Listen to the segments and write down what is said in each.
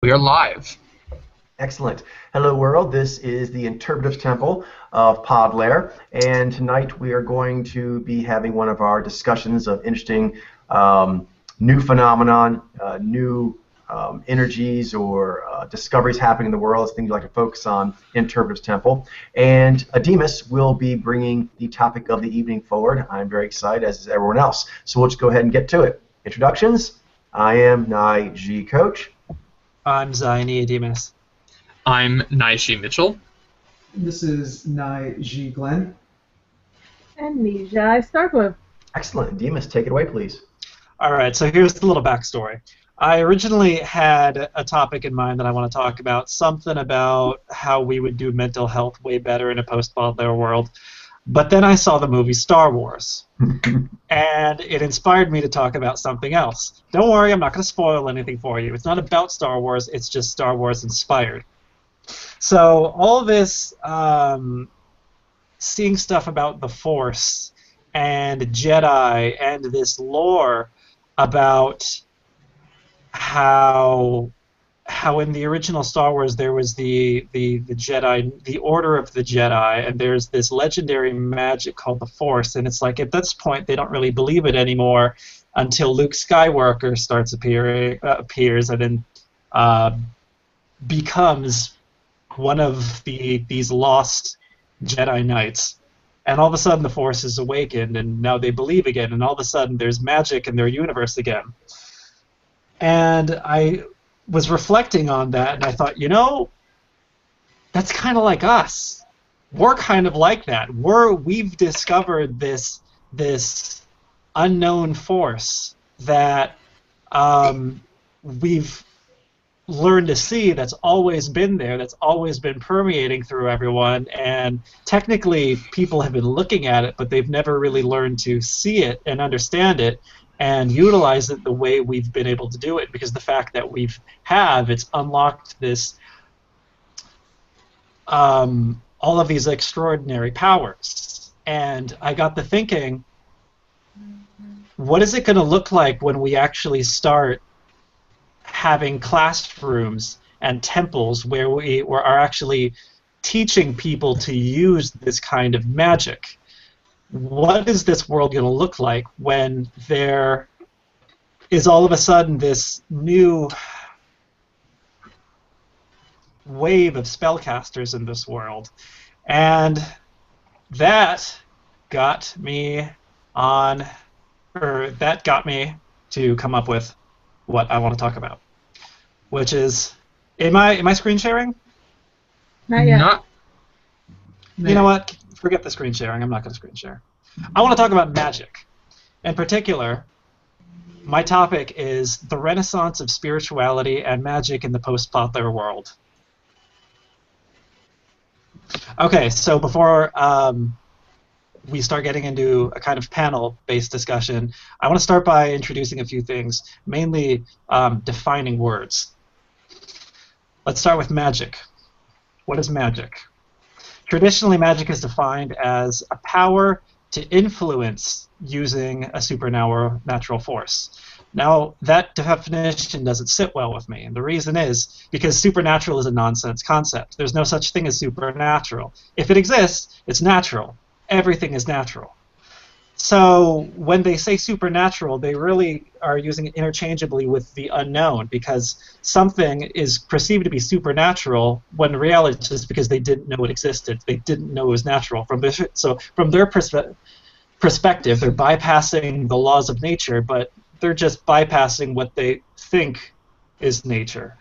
We are live. Excellent. Hello, world. This is the Interpretives Temple of Podlair, and tonight we are going to be having one of our discussions of interesting new phenomenon, new energies or discoveries happening in the world, things we like to focus on, Interpretives Temple. And Ademus will be bringing the topic of the evening forward. I'm very excited, as is everyone else. So we'll just go ahead and get to it. Introductions. I am Nye G. Coach. I'm Zaini Adimas. I'm Naishi Mitchell. This is Nye G. Glenn. And Nijai Starkwood. Excellent. Demas, take it away, please. All right, so here's the little backstory. I originally had a topic in mind that I want to talk about, something about how we would do mental health way better in a post-Baudelaire world. But then I saw the movie Star Wars, and it inspired me to talk about something else. Don't worry, I'm not going to spoil anything for you. It's not about Star Wars, it's just Star Wars inspired. So all this seeing stuff about the Force and Jedi and this lore about how in the original Star Wars there was the Jedi, the Order of the Jedi, and there's this legendary magic called the Force, and it's like at this point they don't really believe it anymore until Luke Skywalker appears and then becomes one of these lost Jedi Knights. And all of a sudden the Force is awakened, and now they believe again, and all of a sudden there's magic in their universe again. And I was reflecting on that, and I thought, that's kind of like us. We're kind of like that. We've discovered this unknown force that we've learned to see, that's always been there, that's always been permeating through everyone, and technically people have been looking at it, but they've never really learned to see it and understand it and utilize it the way we've been able to do it, because the fact that it's unlocked this all of these extraordinary powers. And I got to thinking, what is it going to look like when we actually start having classrooms and temples where we are actually teaching people to use this kind of magic? What is this world going to look like when there is all of a sudden this new wave of spellcasters in this world? And that got me to come up with what I want to talk about, which is, am I screen sharing? Not yet. You know what? Forget the screen sharing. I'm not going to screen share. I want to talk about magic. In particular, my topic is the renaissance of spirituality and magic in the post-Baudelaire world. Okay, so before we start getting into a kind of panel-based discussion, I want to start by introducing a few things, mainly defining words. Let's start with magic. What is magic? Traditionally, magic is defined as a power to influence using a supernatural force. Now, that definition doesn't sit well with me, and the reason is because supernatural is a nonsense concept. There's no such thing as supernatural. If it exists, it's natural. Everything is natural. So when they say supernatural, they really are using it interchangeably with the unknown, because something is perceived to be supernatural when in reality it's just because they didn't know it existed. They didn't know it was natural. So from their perspective, they're bypassing the laws of nature, but they're just bypassing what they think is nature.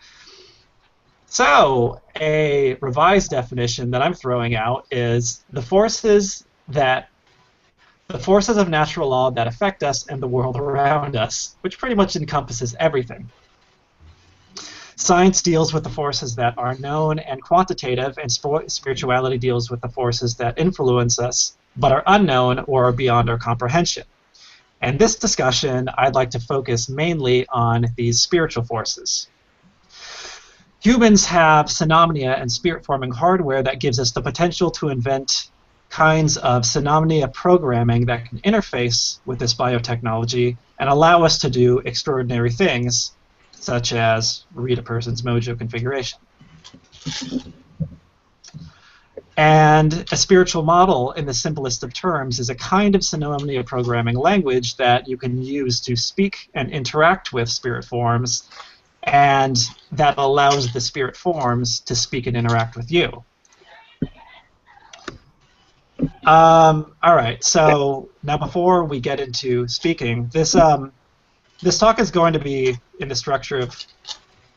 So a revised definition that I'm throwing out is the forces of natural law that affect us and the world around us, which pretty much encompasses everything. Science deals with the forces that are known and quantitative, and spirituality deals with the forces that influence us but are unknown or are beyond our comprehension. And this discussion, I'd like to focus mainly on these spiritual forces. Humans have phenomena and spirit-forming hardware that gives us the potential to invent kinds of phenomena programming that can interface with this biotechnology and allow us to do extraordinary things such as read a person's mojo configuration. And a spiritual model, in the simplest of terms, is a kind of synonymia programming language that you can use to speak and interact with spirit forms, and that allows the spirit forms to speak and interact with you. All right, so now before we get into speaking, this talk is going to be in the structure of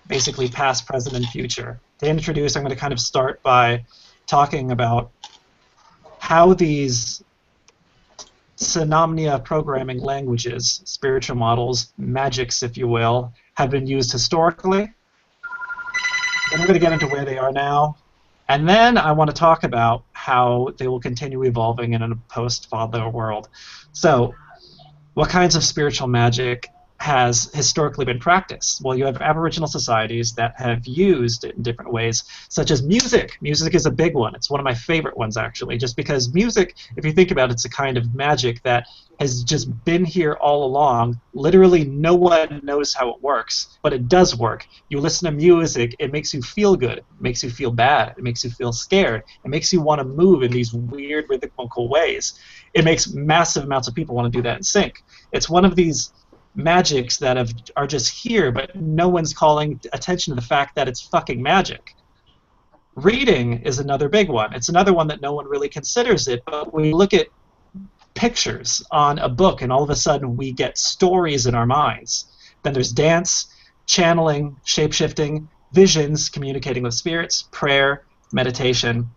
basically past, present, and future. To introduce, I'm going to kind of start by talking about how these synonymia programming languages, spiritual models, magics, if you will, have been used historically. Then we're going to get into where they are now. And then I want to talk about how they will continue evolving in a post-Father world. So, what kinds of spiritual magic has historically been practiced? Well, you have Aboriginal societies that have used it in different ways, such as music. Music is a big one. It's one of my favorite ones, actually, just because music, if you think about it, it's a kind of magic that has just been here all along. Literally no one knows how it works, but it does work. You listen to music, it makes you feel good. It makes you feel bad. It makes you feel scared. It makes you want to move in these weird rhythmical ways. It makes massive amounts of people want to do that in sync. It's one of these magics that are just here, but no one's calling attention to the fact that it's fucking magic. Reading is another big one. It's another one that no one really considers it, but we look at pictures on a book and all of a sudden we get stories in our minds. Then there's dance, channeling, shape-shifting, visions, communicating with spirits, prayer, meditation.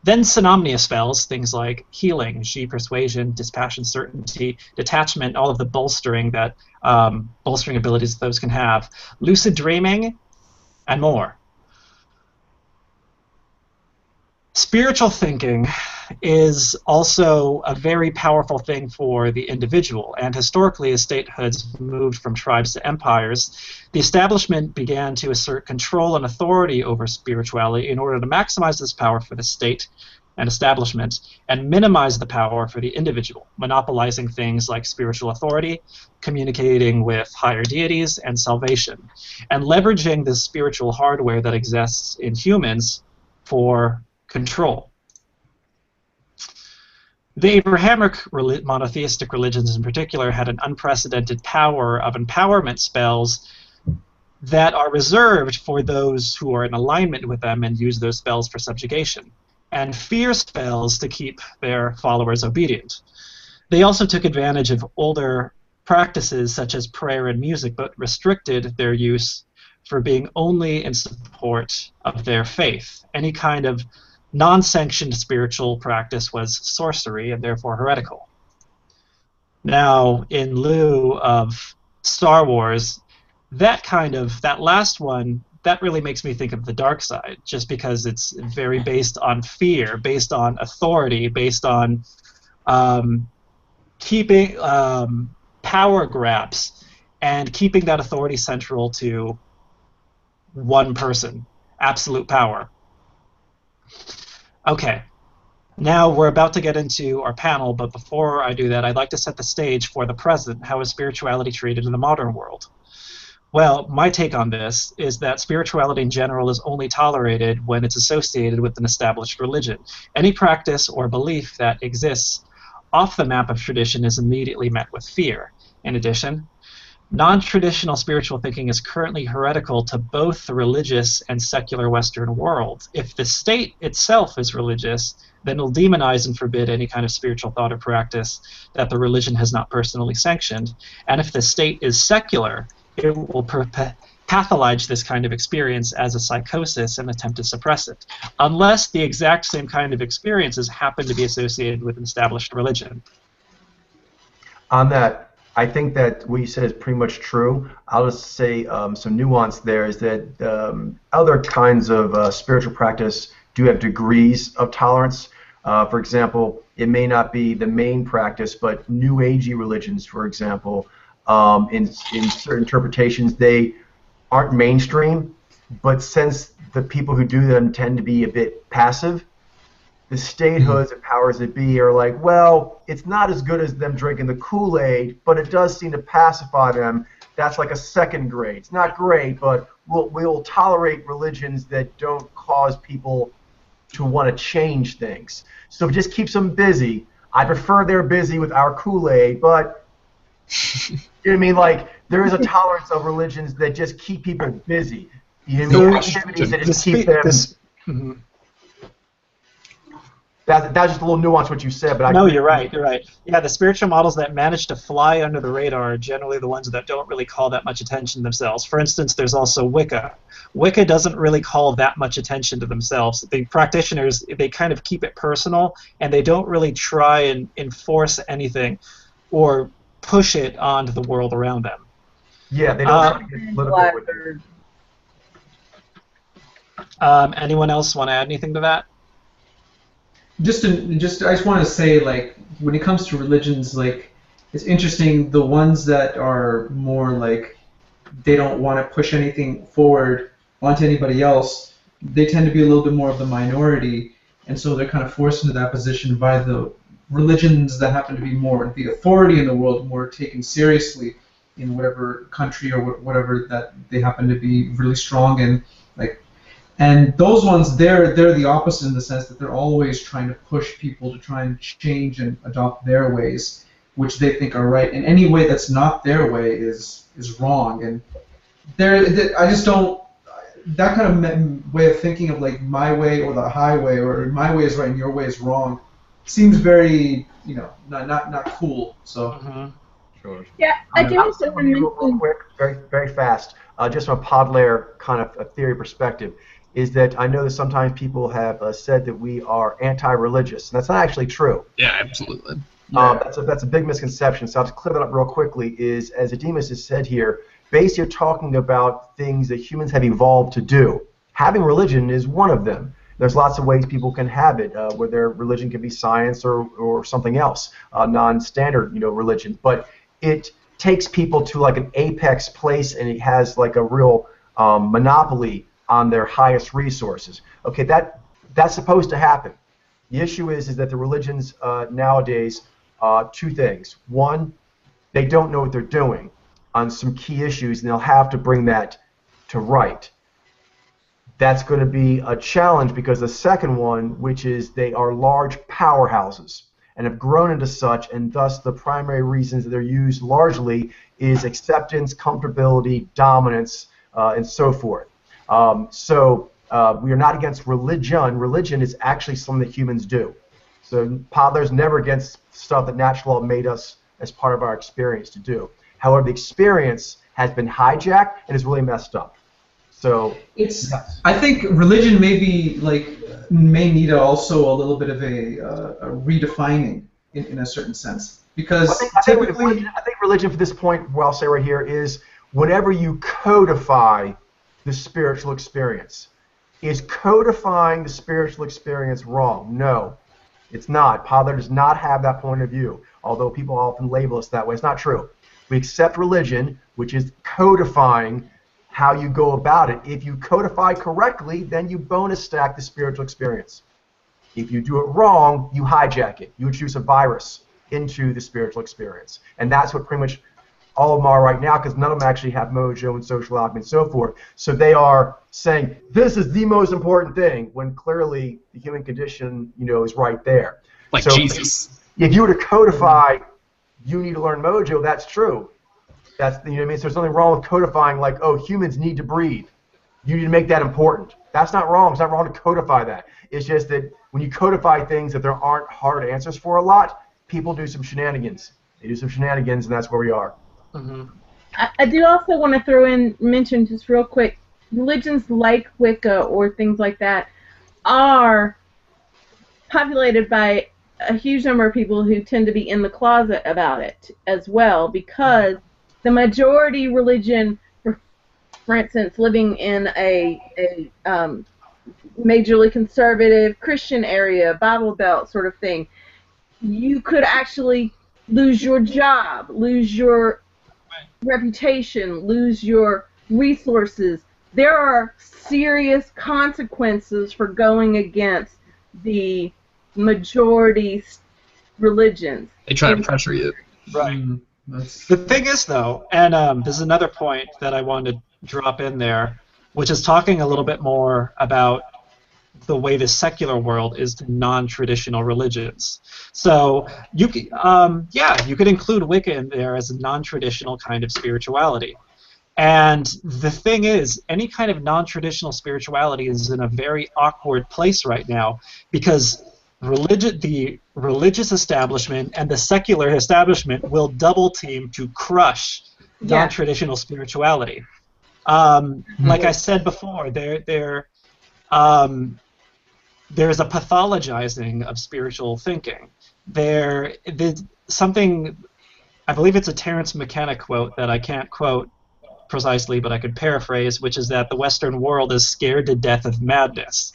Then synonymia spells, things like healing, Ji persuasion, dispassion, certainty, detachment, all of the bolstering abilities those can have, lucid dreaming, and more. Spiritual thinking is also a very powerful thing for the individual, and historically, as statehoods moved from tribes to empires, the establishment began to assert control and authority over spirituality in order to maximize this power for the state and establishment and minimize the power for the individual, monopolizing things like spiritual authority, communicating with higher deities, and salvation, and leveraging the spiritual hardware that exists in humans for control. The Abrahamic monotheistic religions in particular had an unprecedented power of empowerment spells that are reserved for those who are in alignment with them and use those spells for subjugation, and fear spells to keep their followers obedient. They also took advantage of older practices such as prayer and music, but restricted their use for being only in support of their faith. Any kind of non-sanctioned spiritual practice was sorcery and therefore heretical. Now, in lieu of Star Wars, that last one, that really makes me think of the dark side, just because it's very based on fear, based on authority, based on keeping power grabs and keeping that authority central to one person, absolute power. Okay, now we're about to get into our panel, but before I do that, I'd like to set the stage for the present. How is spirituality treated in the modern world? Well, my take on this is that spirituality in general is only tolerated when it's associated with an established religion. Any practice or belief that exists off the map of tradition is immediately met with fear. In addition, non-traditional spiritual thinking is currently heretical to both the religious and secular Western world. If the state itself is religious, then it'll demonize and forbid any kind of spiritual thought or practice that the religion has not personally sanctioned. And if the state is secular, it will pathologize this kind of experience as a psychosis and attempt to suppress it, unless the exact same kind of experiences happen to be associated with an established religion. On that, I think that what you said is pretty much true. I'll just say some nuance there is that other kinds of spiritual practice do have degrees of tolerance. For example, it may not be the main practice, but New Agey religions, for example, in certain interpretations, they aren't mainstream, but since the people who do them tend to be a bit passive, the statehoods and powers that be are like, well, it's not as good as them drinking the Kool-Aid, but it does seem to pacify them. That's like a second grade. It's not great, but we'll tolerate religions that don't cause people to want to change things. So it just keeps them busy. I prefer they're busy with our Kool-Aid, but you know what I mean? Like, there is a tolerance of religions that just keep people busy. You know what I mean? Activities that just keep them. Mhm. That's just a little nuance what you said, but No, you're right. You're right. Yeah, the spiritual models that manage to fly under the radar are generally the ones that don't really call that much attention to themselves. For instance, there's also Wicca. Wicca doesn't really call that much attention to themselves. The practitioners, they kind of keep it personal, and they don't really try and enforce anything or push it onto the world around them. Yeah, they don't try to get political with it. Anyone else want to add anything to that? I just want to say, like, when it comes to religions, like, it's interesting, the ones that are more like they don't want to push anything forward onto anybody else, they tend to be a little bit more of the minority, and so they're kind of forced into that position by the religions that happen to be more the authority in the world, more taken seriously in whatever country or whatever that they happen to be really strong in, like. And those ones, they're the opposite in the sense that they're always trying to push people to try and change and adopt their ways, which they think are right. And any way that's not their way is wrong. And I just don't. That kind of way of thinking of like my way or the highway, or my way is right and your way is wrong, seems very, not cool. So. Mm-hmm. Sure. Yeah, I can also real quick, very fast, just from a pod layer kind of a theory perspective, is that I know that sometimes people have said that we are anti-religious, and that's not actually true. Yeah, absolutely. That's a big misconception. So I'll just clear that up real quickly. Is as Ademus has said here, basically you're talking about things that humans have evolved to do. Having religion is one of them. There's lots of ways people can have it, where their religion can be science or something else, non-standard, religion. But it takes people to like an apex place, and it has like a real monopoly on their highest resources. Okay, that's supposed to happen. The issue is that the religions nowadays, two things. One, they don't know what they're doing on some key issues, and they'll have to bring that to right. That's going to be a challenge because the second one, which is they are large powerhouses and have grown into such, and thus the primary reasons that they're used largely is acceptance, comfortability, dominance, and so forth. We are not against religion. Religion is actually something that humans do. So Podler's never against stuff that natural law made us as part of our experience to do. However, the experience has been hijacked and is really messed up. So I think religion may need also a little bit of a redefining in a certain sense, because I think religion for this point, what I'll say right here is whenever you codify the spiritual experience. Is codifying the spiritual experience wrong? No, it's not. Podler does not have that point of view, although people often label us that way. It's not true. We accept religion, which is codifying how you go about it. If you codify correctly, then you bonus stack the spiritual experience. If you do it wrong, you hijack it. You introduce a virus into the spiritual experience. And that's what pretty much all of them are right now, because none of them actually have mojo and social alchemy and so forth. So they are saying this is the most important thing, when clearly the human condition, is right there. Like so Jesus. If you were to codify, you need to learn mojo. That's true. That's what I mean. So there's nothing wrong with codifying, like, oh, humans need to breathe. You need to make that important. That's not wrong. It's not wrong to codify that. It's just that when you codify things that there aren't hard answers for a lot, people do some shenanigans. They do some shenanigans, and that's where we are. Mm-hmm. I do also want to mention just real quick, religions like Wicca or things like that are populated by a huge number of people who tend to be in the closet about it as well, because the majority religion, for instance, living in a majorly conservative Christian area, Bible Belt sort of thing, you could actually lose your job, lose your reputation, lose your resources. There are serious consequences for going against the majority religions. They try to pressure you. Right. That's The thing is, though, and this is another point that I wanted to drop in there, which is talking a little bit more about the way the secular world is to non-traditional religions. So you could, you could include Wicca in there as a non-traditional kind of spirituality. And the thing is, any kind of non-traditional spirituality is in a very awkward place right now because the religious establishment and the secular establishment will double team to crush Yeah. non-traditional spirituality. Like I said before, there's a pathologizing of spiritual thinking. There's something, I believe it's a Terence McKenna quote that I can't quote precisely, but I could paraphrase, which is that the Western world is scared to death of madness.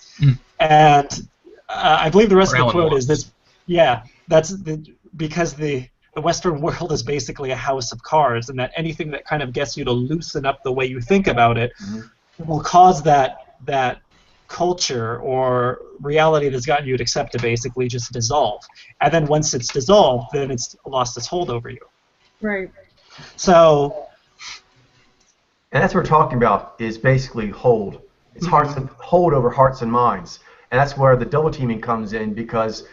And I believe the rest of the quote is this. Yeah, because the Western world is basically a house of cards, and that anything that kind of gets you to loosen up the way you think about it will cause that culture or reality that's gotten you to accept to basically just dissolve. And then once it's dissolved, then it's lost its hold over you. Right. So. And that's what we're talking about is basically hold. It's hold over hearts and minds. And that's where the double teaming comes in because,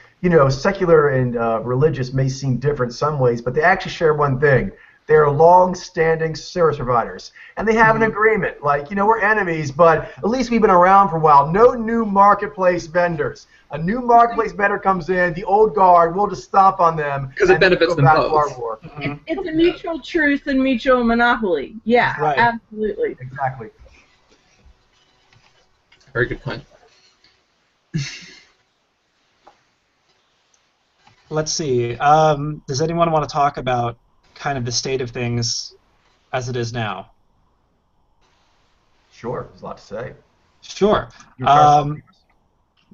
secular and religious may seem different some ways, but they actually share one thing. They're long-standing service providers. And they have an agreement. Like, we're enemies, but at least we've been around for a while. No new marketplace vendors. A new marketplace vendor comes in, the old guard, we'll just stomp on them. Because it benefits them both. It's a mutual truce and mutual monopoly. Yeah, right. Absolutely. Exactly. Very good point. Let's see. Does anyone want to talk about kind of the state of things as it is now? Sure, there's a lot to say. Sure. You can start us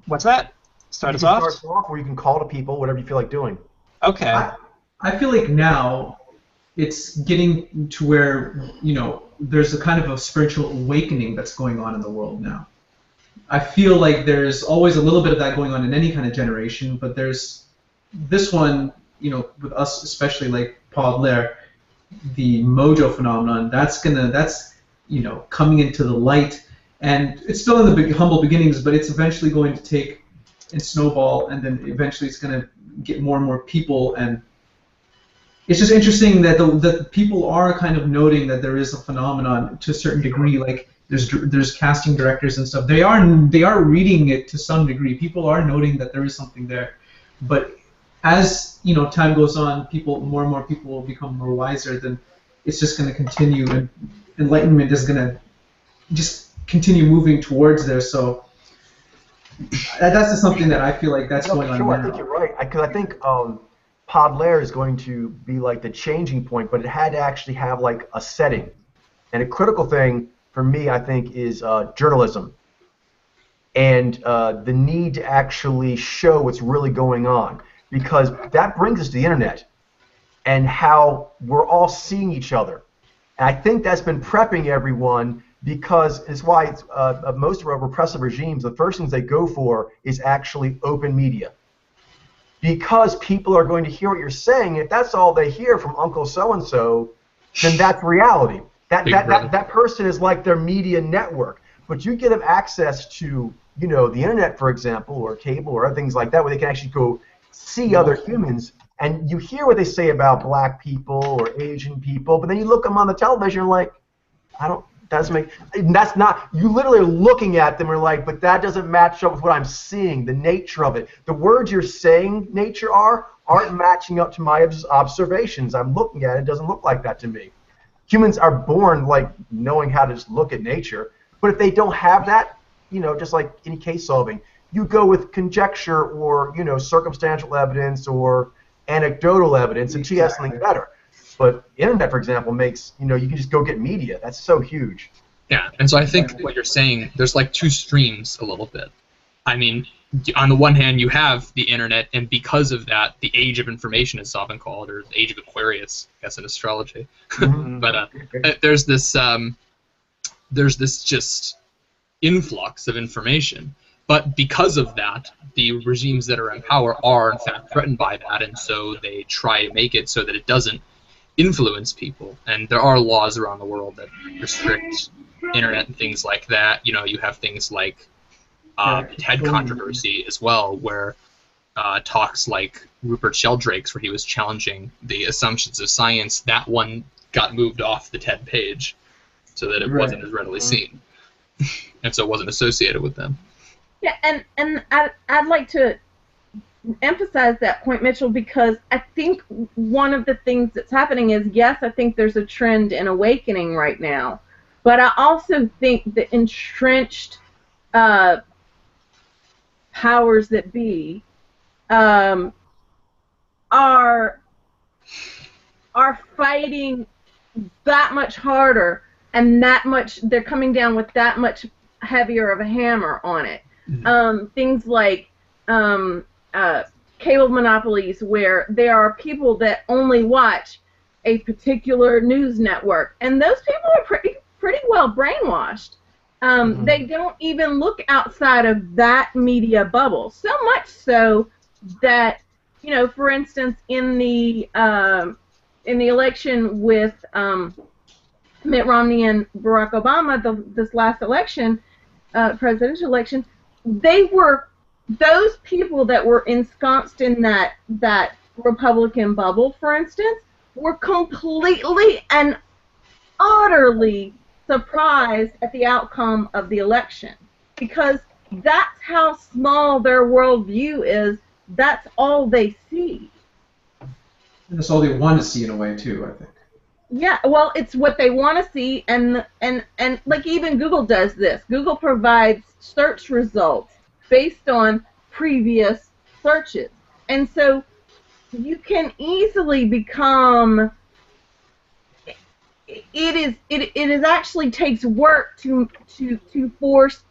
What's that? Start us off? off? Start us off, or you can call to people, whatever you feel like doing. Okay. I feel like now it's getting to where, there's a kind of a spiritual awakening that's going on in the world now. I feel like there's always a little bit of that going on in any kind of generation, but there's this one, with us especially, like Podler, the mojo phenomenon, that's coming into the light, and it's still in the big, humble beginnings, but it's eventually going to take and snowball, and then eventually it's going to get more and more people, and it's just interesting that the people are kind of noting that there is a phenomenon to a certain degree, like there's casting directors and stuff. They are reading it to some degree. People are noting that there is something there, but as time goes on, more and more people will become more wiser. Then it's just going to continue, and enlightenment is going to just continue moving towards there. So that's just something that I feel like that's going on now. I think you're right, because I think Podler is going to be like the changing point, but it had to actually have like a setting, and a critical thing for me, I think, is journalism and the need to actually show what's really going on. Because that brings us to the internet and how we're all seeing each other. And I think that's been prepping everyone because it's why most of our repressive regimes, the first things they go for is actually open media. Because people are going to hear what you're saying. If that's all they hear from Uncle So-and-so, then that's reality. That person is like their media network. But you give them access to, the internet, for example, or cable or other things like that, where they can actually go see other humans, and you hear what they say about black people or Asian people, but then you look them on the television and like, that's not, you literally are looking at them and are like, but that doesn't match up with what I'm seeing, the nature of it. The words you're saying nature aren't matching up to my observations. I'm looking at it, it doesn't look like that to me. Humans are born like knowing how to just look at nature, but if they don't have that, just like any case solving, you go with conjecture or circumstantial evidence or anecdotal evidence until you have something better. But internet, for example, makes you can just go get media. That's so huge. Yeah, and so I think what you're saying, there's like two streams a little bit. I mean, on the one hand, you have the internet, and because of that, the age of information is often called, or the age of Aquarius, I guess, in astrology. But there's this just influx of information. But because of that, the regimes that are in power are in fact threatened by that, and so they try to make it so that it doesn't influence people. And there are laws around the world that restrict internet and things like that. You know, you have things like the TED controversy as well, where talks like Rupert Sheldrake's, where he was challenging the assumptions of science, that one got moved off the TED page so that it wasn't as readily seen, and so it wasn't associated with them. Yeah, and I'd like to emphasize that point, Mitchell, because I think one of the things that's happening is, yes, I think there's a trend in awakening right now, but I also think the entrenched powers that be are fighting that much harder, and that much they're coming down with that much heavier of a hammer on it. Things like cable monopolies, where there are people that only watch a particular news network, and those people are pretty well brainwashed. They don't even look outside of that media bubble. So much so that, you know, for instance, in the election with Mitt Romney and Barack Obama, this last election, presidential election, those people that were ensconced in that Republican bubble, for instance, were completely and utterly surprised at the outcome of the election, because that's how small their worldview is. That's all they see. And that's all they want to see in a way too, I think. Yeah, well, it's what they want to see, and like even Google does this. Google provides search results based on previous searches, and so you can easily become. It actually takes work to force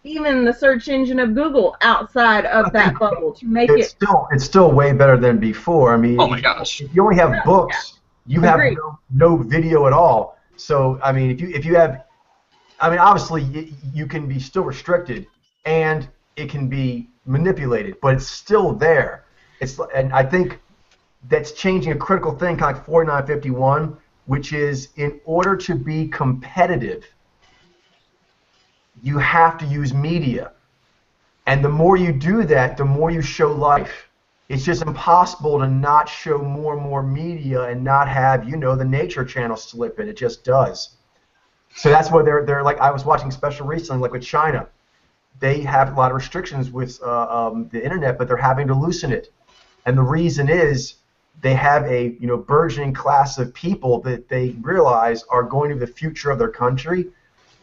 even the search engine of Google outside of that bubble to make it. It's still way better than before. I mean, Oh my gosh! if you only have books, you have no video at all. So I mean, if you have, I mean, obviously you can be still restricted and it can be manipulated, but it's still there. And I think that's changing a critical thing, kind of like 4951, which is in order to be competitive, you have to use media. And the more you do that, the more you show life. It's just impossible to not show more and more media and not have, you know, the nature channel slip in. It just does. So that's why they're like, I was watching special recently, like with China. They have a lot of restrictions with the internet, but they're having to loosen it. And the reason is they have a, you know, burgeoning class of people that they realize are going to be the future of their country,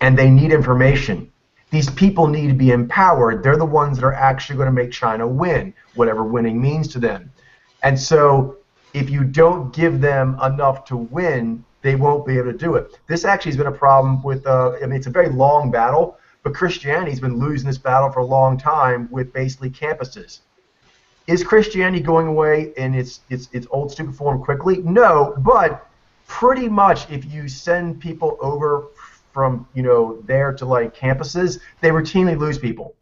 and they need information. These people need to be empowered. They're the ones that are actually going to make China win, whatever winning means to them. And so if you don't give them enough to win, they won't be able to do it. This actually has been a problem with, I mean, it's a very long battle, but Christianity's been losing this battle for a long time with basically campuses. Is Christianity going away in its old stupid form quickly? No, but pretty much if you send people over from, you know, there to like campuses, they routinely lose people.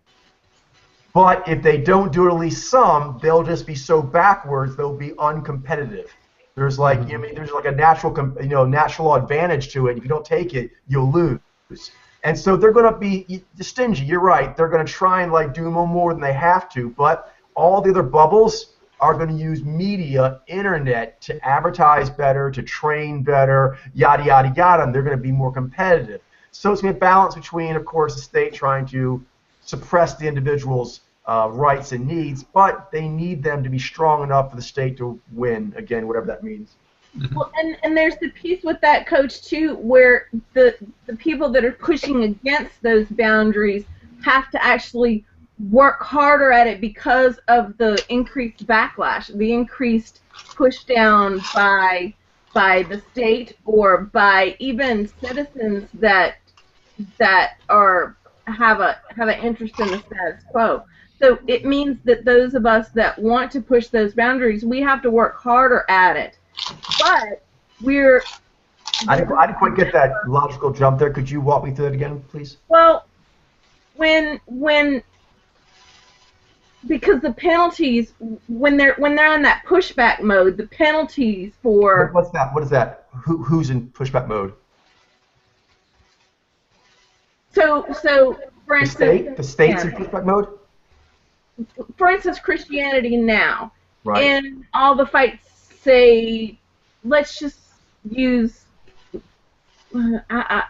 But if they don't do it at least some, they'll just be so backwards they'll be uncompetitive. There's like, I mean, there's like a natural advantage to it. If you don't take it, you'll lose. And so they're going to be stingy. You're right. They're going to try and like do more than they have to, but all the other bubbles are going to use media, internet, to advertise better, to train better, yada, yada, yada, and they're going to be more competitive. So it's going to be a balance between, of course, the state trying to suppress the individual's rights and needs, but they need them to be strong enough for the state to win, again, whatever that means. Well, and there's the piece with that, Coach, too, where the people that are pushing against those boundaries have to actually work harder at it because of the increased backlash, the increased push down by the state or by even citizens that have an interest in the status quo. So it means that those of us that want to push those boundaries, we have to work harder at it. But I didn't quite get that logical jump there. Could you walk me through it again, please? Well, when because the penalties when they're in that pushback mode, the penalties for What's that? What is that? Who's in pushback mode? so for The instance, state? The state's in pushback mode? for instance, Christianity now, Right. in all the fights, say, let's just use. I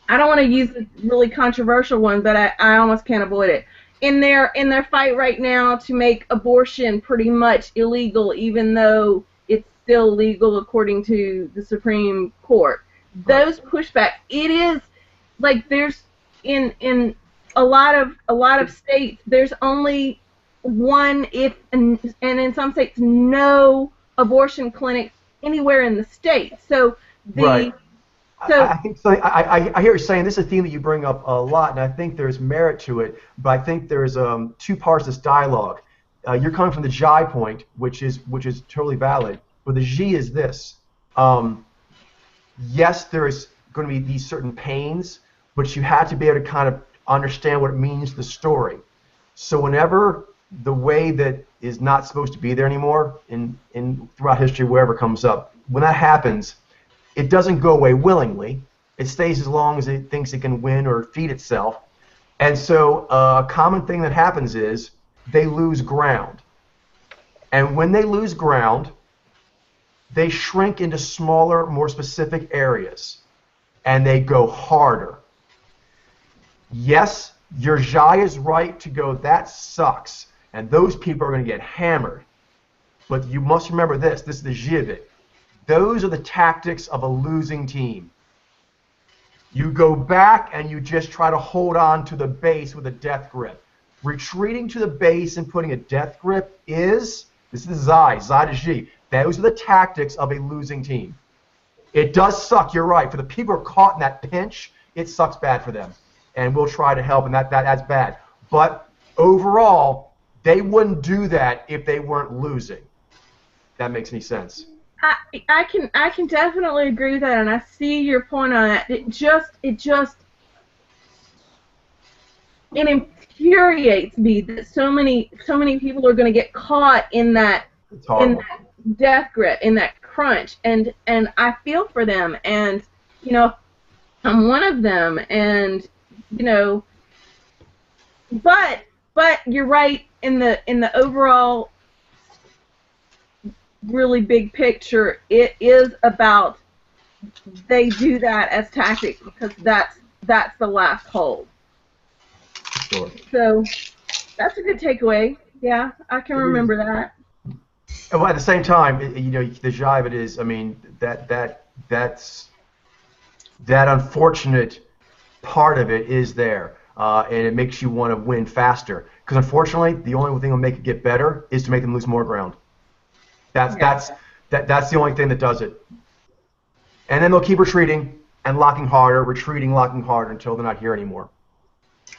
don't want to use a really controversial one, but I almost can't avoid it. In their fight right now to make abortion pretty much illegal, even though it's still legal according to the Supreme Court. Those pushback, it is like there's in a lot of states there's only one and in some states no abortion clinics anywhere in the state. So Right. so I think so. I hear you saying this is a theme that you bring up a lot, and I think there's merit to it. But I think there's two parts to this dialogue. You're coming from the Jai point, which is totally valid. But the Ji is this: yes, there's going to be these certain pains, but you have to be able to kind of understand what it means to the story. So whenever the way that is not supposed to be there anymore in throughout history, wherever it comes up, when that happens, it doesn't go away willingly. It stays as long as it thinks it can win or feed itself. And so a common thing that happens is they lose ground. And when they lose ground, they shrink into smaller, more specific areas. And they go harder. Yes, your Jai is right to go, that sucks. And those people are going to get hammered. But you must remember this. This is the Ji of it. Those are the tactics of a losing team. You go back and you just try to hold on to the base with a death grip. Retreating to the base and putting a death grip this is Zai to Ji. Those are the tactics of a losing team. It does suck, you're right. For the people who are caught in that pinch, it sucks bad for them. And we'll try to help, and that's bad. But overall, they wouldn't do that if they weren't losing. If that makes any sense. I can definitely agree with that, and I see your point on that. It infuriates me that so many people are going to get caught in that death grip, in that crunch, and I feel for them, and I'm one of them, and but you're right in the overall really big picture. It is about they do that as tactics because that's the last hold. Sure. So that's a good takeaway. Yeah, I can remember that. Well, at the same time, the Jai of it is, I mean, that's that unfortunate part of it is there, and it makes you want to win faster. Because unfortunately, the only thing that will make it get better is to make them lose more ground. That's the only thing that does it. And then they'll keep retreating and locking harder, retreating, locking harder until they're not here anymore.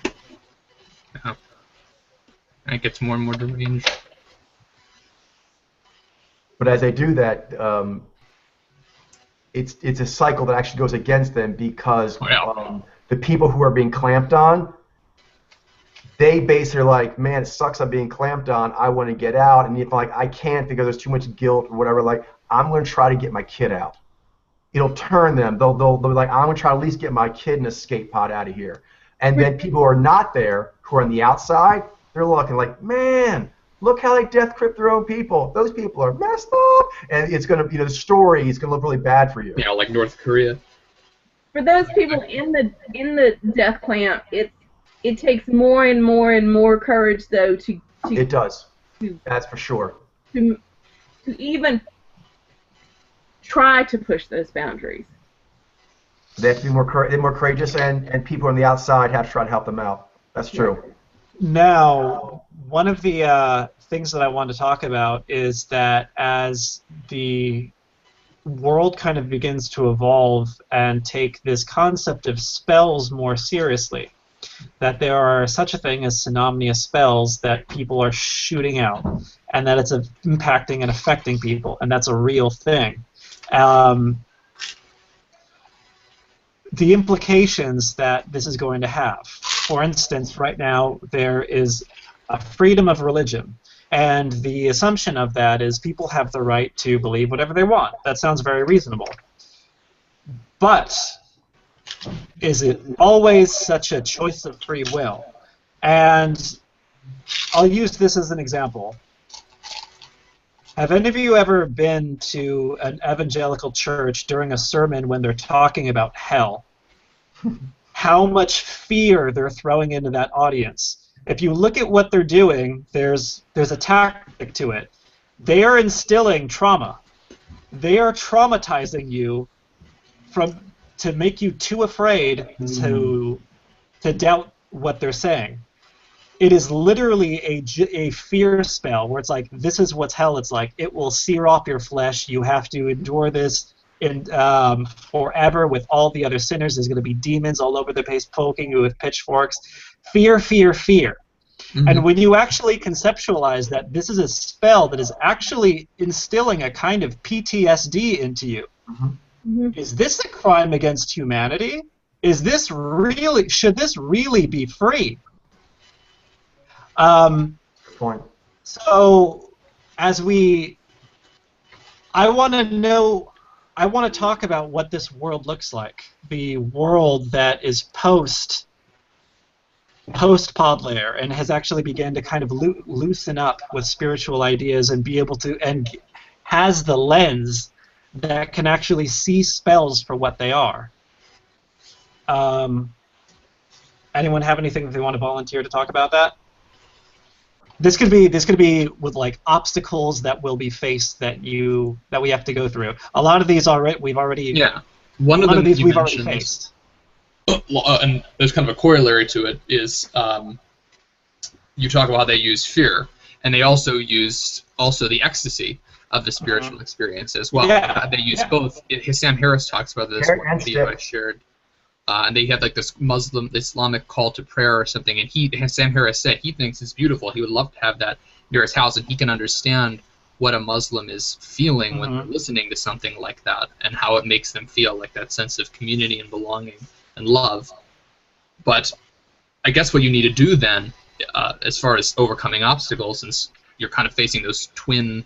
Yeah. And it gets more and more deranged. But as they do that, it's a cycle that actually goes against them because the people who are being clamped on, they basically are like, man, it sucks I'm being clamped on. I want to get out. And if I can't because there's too much guilt or whatever, I'm going to try to get my kid out. It'll turn them. They'll be like, I'm going to try to at least get my kid in a escape pod out of here. And then people who are not there, who are on the outside, they're looking like, man, look how they death grip their own people. Those people are messed up. And it's going to, the story is going to look really bad for you. Yeah, like North Korea. For those people in the death clamp, it takes more and more and more courage, though, to it does. That's for sure. To even try to push those boundaries. They have to be more courageous, and people on the outside have to try to help them out. That's true. Now, one of the things that I want to talk about is that as the world kind of begins to evolve and take this concept of spells more seriously, that there are such a thing as synonymous spells that people are shooting out, and that it's impacting and affecting people, and that's a real thing. The implications that this is going to have. for instance, right now there is a freedom of religion. And the assumption of that is people have the right to believe whatever they want. That sounds very reasonable. But is it always such a choice of free will? And I'll use this as an example. Have any of you ever been to an evangelical church during a sermon when they're talking about hell? How much fear they're throwing into that audience. If you look at what they're doing, there's a tactic to it. They are instilling trauma. They are traumatizing you to make you too afraid to doubt what they're saying. It is literally a fear spell where it's like, this is what hell it's like. It will sear off your flesh. You have to endure this forever with all the other sinners. There's going to be demons all over the place poking you with pitchforks. Fear, fear, fear. Mm-hmm. And when you actually conceptualize that this is a spell that is actually instilling a kind of PTSD into you, mm-hmm. Is this a crime against humanity? Should this really be free? Point. So, I want to talk about what this world looks like. The world that is post Podlair and has actually begun to kind of loosen up with spiritual ideas and be able to, and has the lens that can actually see spells for what they are. Anyone have anything that they want to volunteer to talk about that? This could be with like obstacles that will be faced that we have to go through. A lot of these we've already faced. And there's kind of a corollary to it is you talk about how they use fear, and they also used the ecstasy of the spiritual experience as well. Yeah. They use both. Sam Harris talks about this one video I shared. And they have like this Islamic call to prayer or something, and Sam Harris said he thinks it's beautiful. He would love to have that near his house, and he can understand what a Muslim is feeling when they're listening to something like that, and how it makes them feel, like that sense of community and belonging and love. But I guess what you need to do then, as far as overcoming obstacles, since you're kind of facing those twin,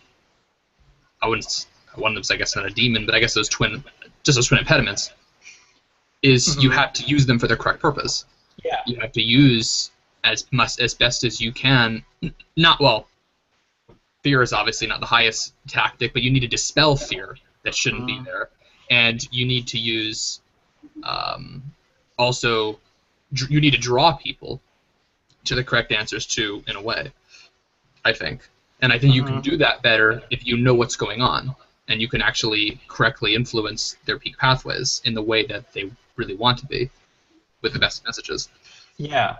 one of them's I guess not a demon, but I guess those twin impediments, is you have to use them for their correct purpose. Yeah. You have to use as best as you can. Fear is obviously not the highest tactic, but you need to dispel fear that shouldn't be there, and you need to use you need to draw people to the correct answers too, in a way, I think. And I think you can do that better if you know what's going on, and you can actually correctly influence their peak pathways in the way that they really want to be, with the best messages. Yeah,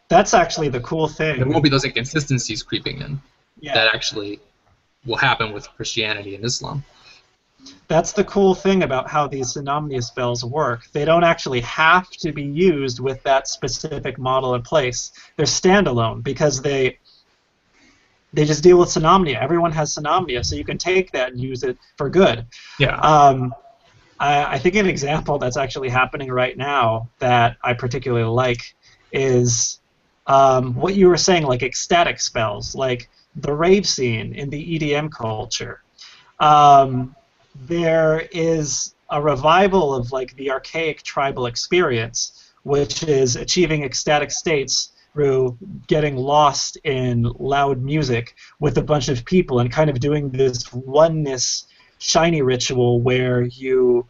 that's actually the cool thing. There won't be those inconsistencies creeping in that actually will happen with Christianity and Islam. That's the cool thing about how these Synamnia spells work. They don't actually have to be used with that specific model in place. They're standalone because they just deal with Synamnia. Everyone has Synamnia, so you can take that and use it for good. Yeah. I think an example that's actually happening right now that I particularly like is what you were saying, like ecstatic spells, like the rave scene in the EDM culture. There is a revival of like the archaic tribal experience, which is achieving ecstatic states through getting lost in loud music with a bunch of people and kind of doing this oneness shiny ritual where you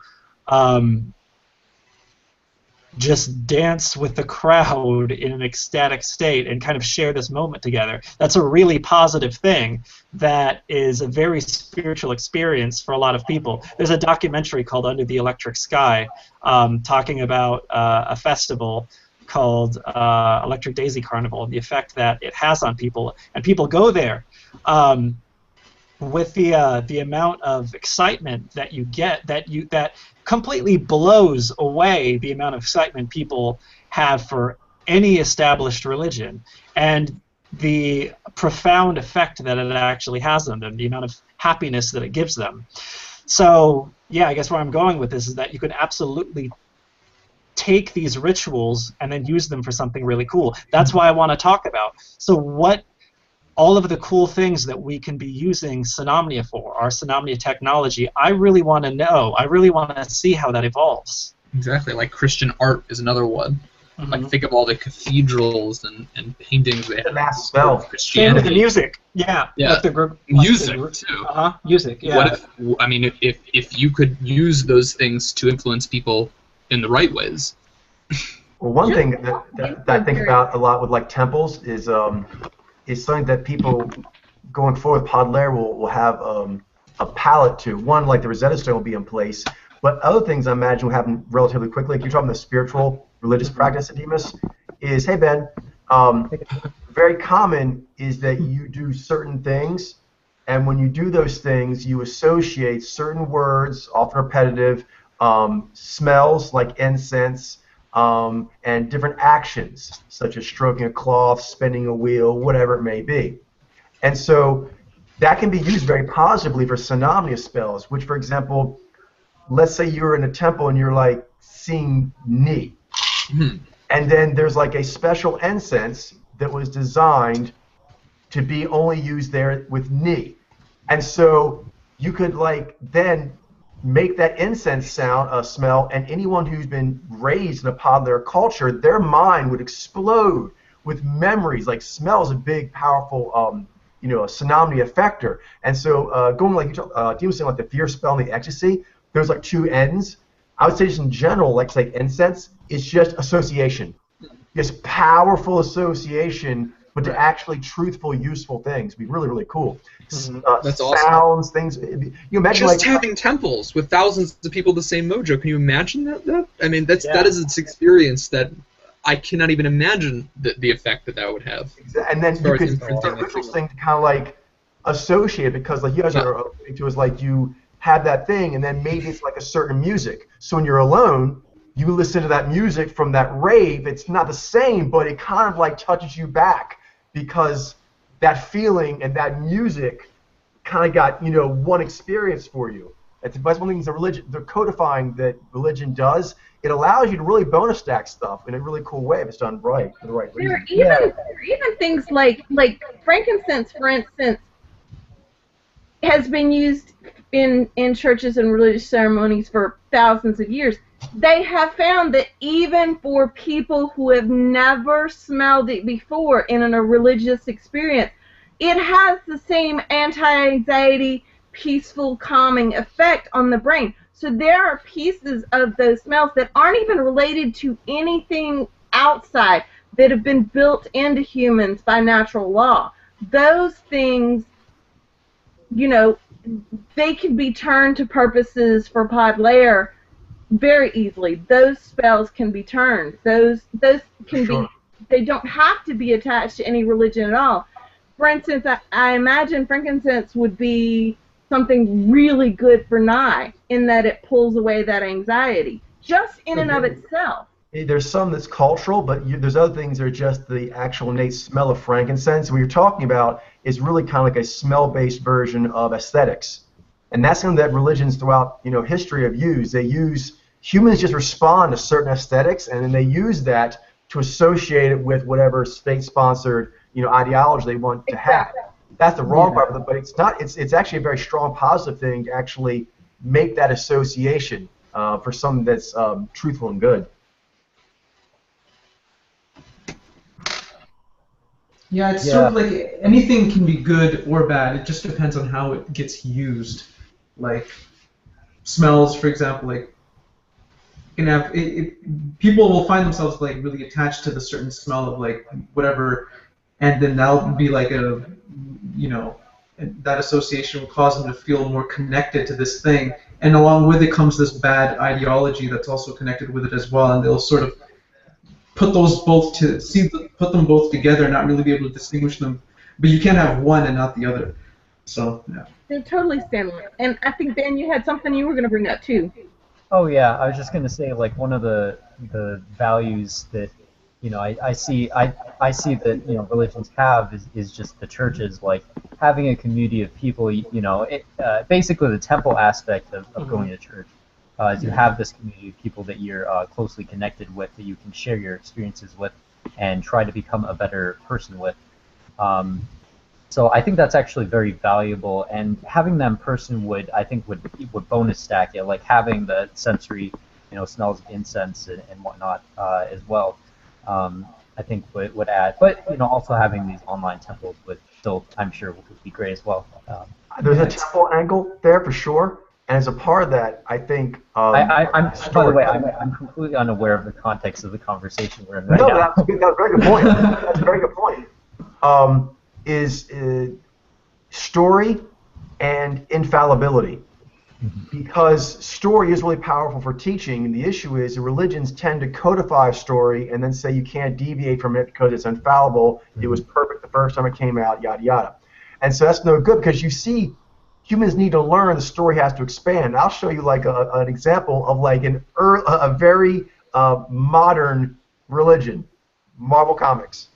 just dance with the crowd in an ecstatic state and kind of share this moment together. That's a really positive thing that is a very spiritual experience for a lot of people. There's a documentary called Under the Electric Sky talking about a festival called Electric Daisy Carnival and the effect that it has on people. And people go there with the amount of excitement that you get that completely blows away the amount of excitement people have for any established religion, and the profound effect that it actually has on them, the amount of happiness that it gives them. So yeah, I guess where I'm going with this is that you can absolutely take these rituals and then use them for something really cool. That's why I want to talk about. So what all of the cool things that we can be using Phenomnia for, our Phenomnia technology, I really want to know. I really want to see how that evolves. Exactly, like Christian art is another one. Mm-hmm. Like, think of all the cathedrals and paintings they have. Mass spell. And Christianity. the music, yeah. Yeah. Like the, Music, too. Music, yeah. What if, I mean, if you could use those things to influence people in the right ways? Well, one thing that I think about a lot with like temples is something that people going forward with Podlair will have a palette to. One, like the Rosetta Stone will be in place, but other things I imagine will happen relatively quickly. Like you're talking about the spiritual religious practice at Demas, is, hey Ben, very common is that you do certain things, and when you do those things, you associate certain words, often repetitive, smells like incense, and different actions, such as stroking a cloth, spinning a wheel, whatever it may be. And so that can be used very positively for Phenomnia spells, which, for example, let's say you're in a temple and you're like seeing Ni. And then there's like a special incense that was designed to be only used there with Ni. And so you could like then make that incense sound, smell, and anyone who's been raised in a Podlair culture, their mind would explode with memories. Like smell is a big, powerful, Phenomnia effector. And so going like you were saying, like the fear spell and the ecstasy, there's like two ends. I would say just in general, like say incense, it's just association. Just powerful association, but to actually truthful, useful things. It'd be really, really cool. That's sounds, awesome. things. You imagine Just like having temples with thousands of people the same mojo. Can you imagine that? I mean, that is an experience that I cannot even imagine the effect that would have. And then you could the rituals thing to kind of like associate it, because like you guys are alluding to is like you have that thing, and then maybe it's like a certain music. So when you're alone, you listen to that music from that rave. It's not the same, but it kind of like touches you back, because that feeling and that music kind of got one experience for you. That's one of the things that religion, the codifying that religion does. It allows you to really bonus stack stuff in a really cool way if it's done right for the right reason. There are even things like frankincense, for instance, has been used in churches and religious ceremonies for thousands of years. They have found that even for people who have never smelled it before in a religious experience, it has the same anti-anxiety, peaceful, calming effect on the brain. So there are pieces of those smells that aren't even related to anything outside, that have been built into humans by natural law. Those things, they can be turned to purposes for Podlair very easily. Those spells can be turned. Those can be. They don't have to be attached to any religion at all. For instance, I imagine frankincense would be something really good for Nye, in that it pulls away that anxiety, just in and of itself. There's some that's cultural, but there's other things that are just the actual innate smell of frankincense. What you're talking about is really kind of like a smell-based version of aesthetics. And that's something that religions throughout history have used. Humans just respond to certain aesthetics, and then they use that to associate it with whatever state-sponsored ideology they want to have. That's the wrong part of it, but it's not. It's actually a very strong positive thing to actually make that association for something that's truthful and good. Yeah, it's sort of like anything can be good or bad. It just depends on how it gets used. Like smells, for example, like you can have people will find themselves like really attached to the certain smell of like whatever, and then that'll be like that association will cause them to feel more connected to this thing, and along with it comes this bad ideology that's also connected with it as well, and they'll sort of put them both together and not really be able to distinguish them. But you can't have one and not the other. So yeah. They're totally similar. And I think, Ben, you had something you were going to bring up too. Oh yeah, I was just going to say, like, one of the values that I see that religions have is just the churches, like having a community of people. Basically the temple aspect of going to church. is you have this community of people that you're closely connected with, that you can share your experiences with, and try to become a better person with. So I think that's actually very valuable, and having that in person would bonus stack it, like having the sensory, smells of incense and whatnot as well. I think would add, but also having these online temples would still, I'm sure, would be great as well. There's a temple angle there for sure, and as a part of that, I think. I'm by the way, I'm completely unaware of the context of the conversation we're in right now. No, that's a very good point. That's a very good point. Is story and infallibility. Because story is really powerful for teaching, and the issue is the religions tend to codify a story and then say you can't deviate from it because it's infallible, it was perfect the first time it came out, yada yada. And so that's no good, because you see humans need to learn, the story has to expand. I'll show you like an example of like a very modern religion, Marvel Comics.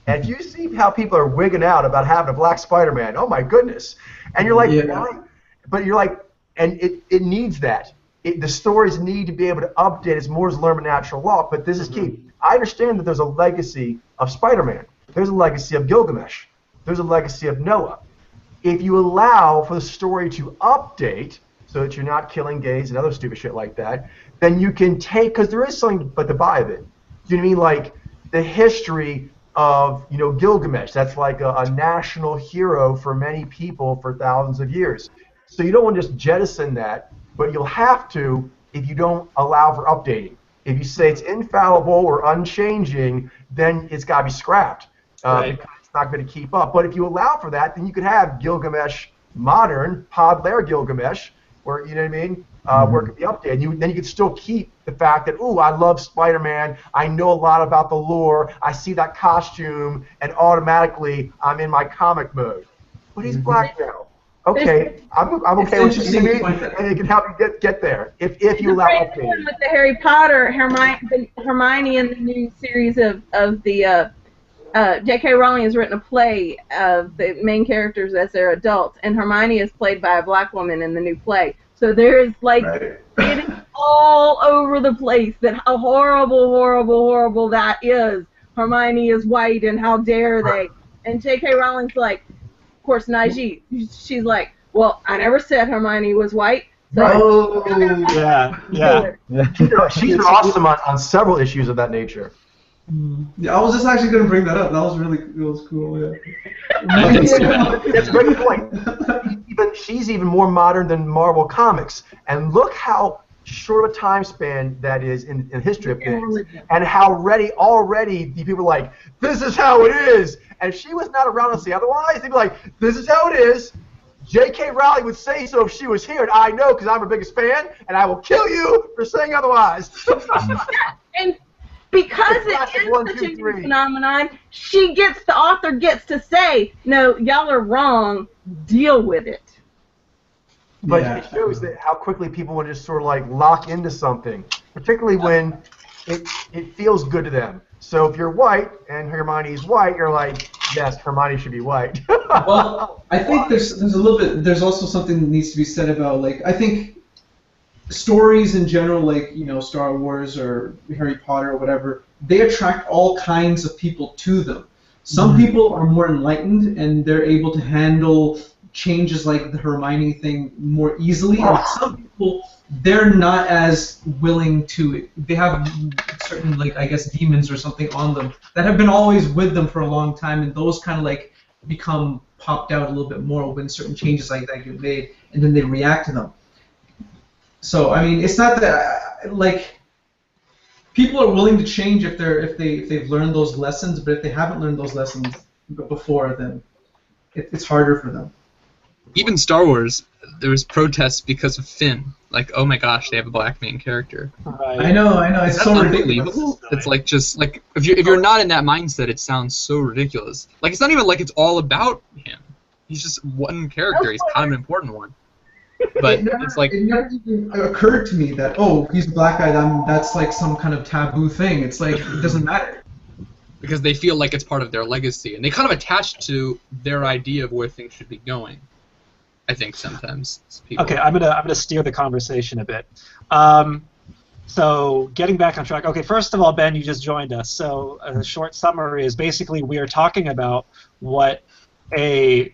And if you see how people are wigging out about having a black Spider-Man, oh my goodness. And you're like, why? But you're like, and it needs that. The stories need to be able to update as more as learn natural law, but this is key. I understand that there's a legacy of Spider-Man. There's a legacy of Gilgamesh. There's a legacy of Noah. If you allow for the story to update so that you're not killing gays and other stupid shit like that, then you can take, because there is something but the buy of it. Do you know what I mean? Like the history of Gilgamesh. That's like a national hero for many people for thousands of years. So you don't want to just jettison that, but you'll have to if you don't allow for updating. If you say it's infallible or unchanging, then it's got to be scrapped because it's not going to keep up. But if you allow for that, then you could have Gilgamesh modern, Pod Lair Gilgamesh, where where it could be updated. Then you could still keep the fact that, ooh, I love Spider-Man, I know a lot about the lore, I see that costume, and automatically I'm in my comic mode. But he's black now. Okay, I'm okay with you, and it can help you get there if you allow updating. With the Harry Potter, Hermione in the new series of the J.K. Rowling has written a play of the main characters as they're adults, and Hermione is played by a black woman in the new play. So there's like it is all over the place that how horrible, horrible, horrible that is. Hermione is white, and how dare they? And J.K. Rowling's like, of course, Najee, she's like, well, I never said Hermione was white. So She's been awesome on several issues of that nature. Yeah, I was just actually going to bring that up. That was cool. Yeah. That's a great point. She's even more modern than Marvel Comics, and look how short of a time span that is in the history of things, and how already the people are like, this is how it is. And if she was not around to say otherwise, they'd be like, this is how it is. J.K. Rowling would say so if she was here, and I know because I'm her biggest fan, and I will kill you for saying otherwise. And because it is such a new phenomenon, the author gets to say, no, y'all are wrong, deal with it. But it shows that how quickly people will just sort of like lock into something, particularly when it feels good to them. So if you're white and Hermione's white, you're like, yes, Hermione should be white. Well, I think there's also something that needs to be said about, like, I think stories in general, like, Star Wars or Harry Potter or whatever, they attract all kinds of people to them. Some people are more enlightened and they're able to handle changes like the Hermione thing more easily, and some people, they're not as willing to. They have certain, like, I guess, demons or something on them that have been always with them for a long time, and those kind of like become popped out a little bit more when certain changes like that get made, and then they react to them. So I mean, it's not that like people are willing to change if they've learned those lessons, but if they haven't learned those lessons before, then it's harder for them. Even Star Wars, there was protests because of Finn. Like, oh my gosh, they have a black main character. Right. I know, it's so unbelievable. ridiculous. It's like just like if you're not in that mindset, it sounds so ridiculous. Like it's not even like it's all about him. He's just one character. He's kind of an important one. But it never even occurred to me that he's a black guy. That's like some kind of taboo thing. It's like it doesn't matter. Because they feel like it's part of their legacy, and they kind of attach to their idea of where things should be going. I think sometimes people. Okay, I'm gonna steer the conversation a bit. So getting back on track. Okay, first of all, Ben, you just joined us. So a short summary is basically we are talking about what a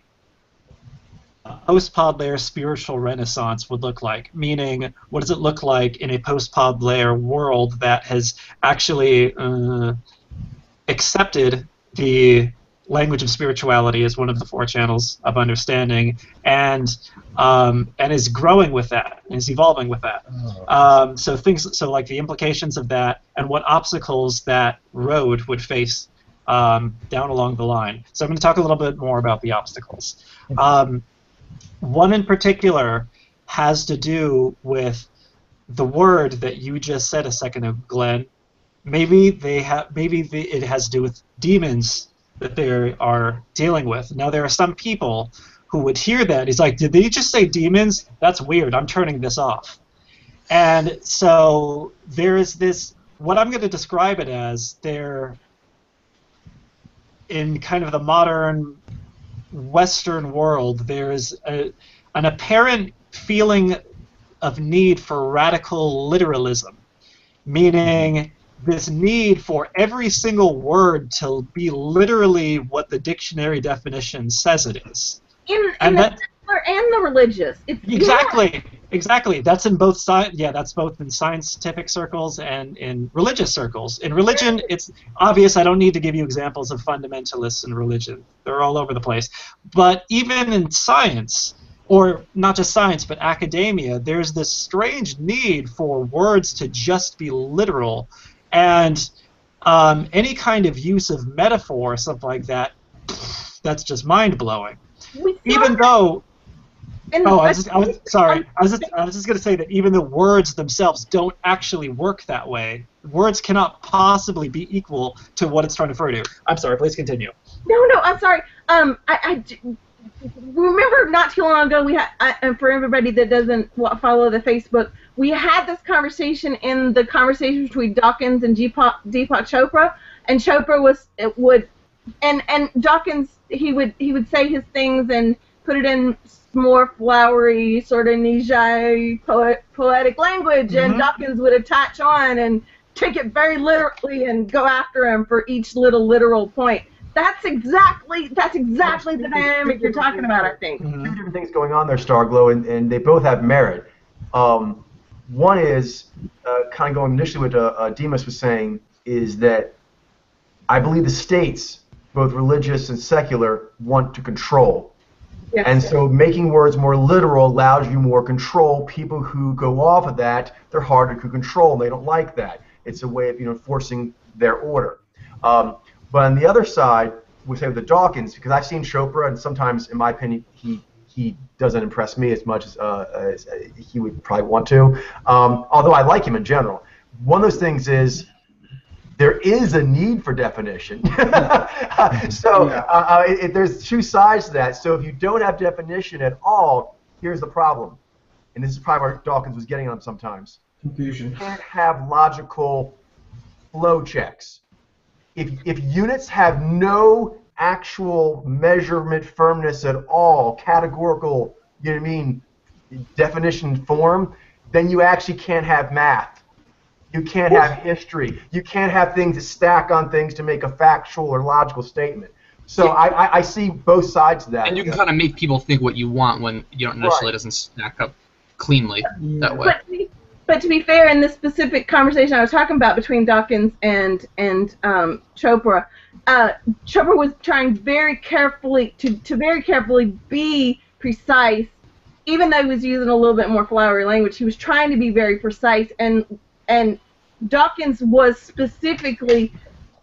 post-pod layer spiritual renaissance would look like. Meaning, what does it look like in a post-pod layer world that has actually accepted the language of spirituality as one of the four channels of understanding, and is growing with that, is evolving with that. So like the implications of that, and what obstacles that road would face down along the line. So I'm going to talk a little bit more about the obstacles. One in particular has to do with the word that you just said a second ago, Glenn. Maybe it has to do with demons that they are dealing with. Now there are some people who would hear that. He's like, did they just say demons? That's weird. I'm turning this off. And so there is this, what I'm going to describe it as, they're in kind of the modern Western world, there's an apparent feeling of need for radical literalism, meaning this need for every single word to be literally what the dictionary definition says it is. In the secular and the religious. Exactly. That's in both that's both in scientific circles and in religious circles. In religion, it's obvious. I don't need to give you examples of fundamentalists in religion. They're all over the place. But even in science, or not just science, but academia, there's this strange need for words to just be literal. And any kind of use of metaphor or something like that, that's just mind-blowing. Even though... I was just going to say that even the words themselves don't actually work that way. Words cannot possibly be equal to what it's trying to refer to. I'm sorry, please continue. No, I'm sorry. I remember not too long ago, we had, and for everybody that doesn't follow the Facebook, we had this conversation in the conversation between Dawkins and Deepak Chopra, and Chopra and Dawkins, he would say his things and put it in more flowery, sort of niche poetic language, and Dawkins would attach on and take it very literally and go after him for each little literal point. That's exactly the dynamic you're talking about, I think. Two different things going on there, Starglow, and they both have merit. One is kind of going initially what Demas was saying, is that I believe the states, both religious and secular, want to control. Yes. And so making words more literal allows you more control. People who go off of that, they're harder to control. They don't like that. It's a way of enforcing their order. But on the other side, we say with the Dawkins, because I've seen Chopra, and sometimes, in my opinion, he doesn't impress me as much as he would probably want to. Although I like him in general. One of those things is there is a need for definition. There's two sides to that. So if you don't have definition at all, here's the problem. And this is probably where Dawkins was getting on sometimes. Confusion. You can't have logical flow checks. If units have no actual measurement firmness at all, categorical, definition form, then you actually can't have math. You can't have history. You can't have things that stack on things to make a factual or logical statement. So I see both sides of that. And you can kind of make people think what you want when you don't necessarily doesn't stack up cleanly that way. But to be fair, in this specific conversation I was talking about between Dawkins and Chopra, Chopra was trying very carefully to be precise, even though he was using a little bit more flowery language. He was trying to be very precise, and Dawkins was specifically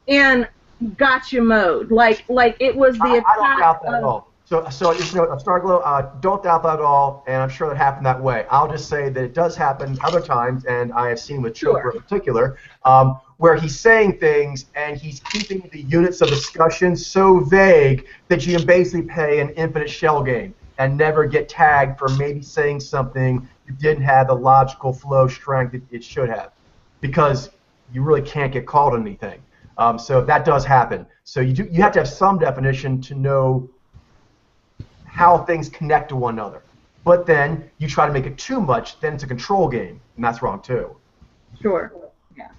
in gotcha mode, like it was the attack. I don't doubt that at all. So just Starglow, don't doubt that at all, and I'm sure that happened that way. I'll just say that it does happen other times, and I have seen with Chopra in particular, where he's saying things and he's keeping the units of discussion so vague that you can basically play an infinite shell game and never get tagged for maybe saying something you didn't have the logical flow strength it should have, because you really can't get called on anything. So that does happen. So you have to have some definition to know how things connect to one another. but then you try to make it too much, then it's a control game, and that's wrong too. Sure. Yeah.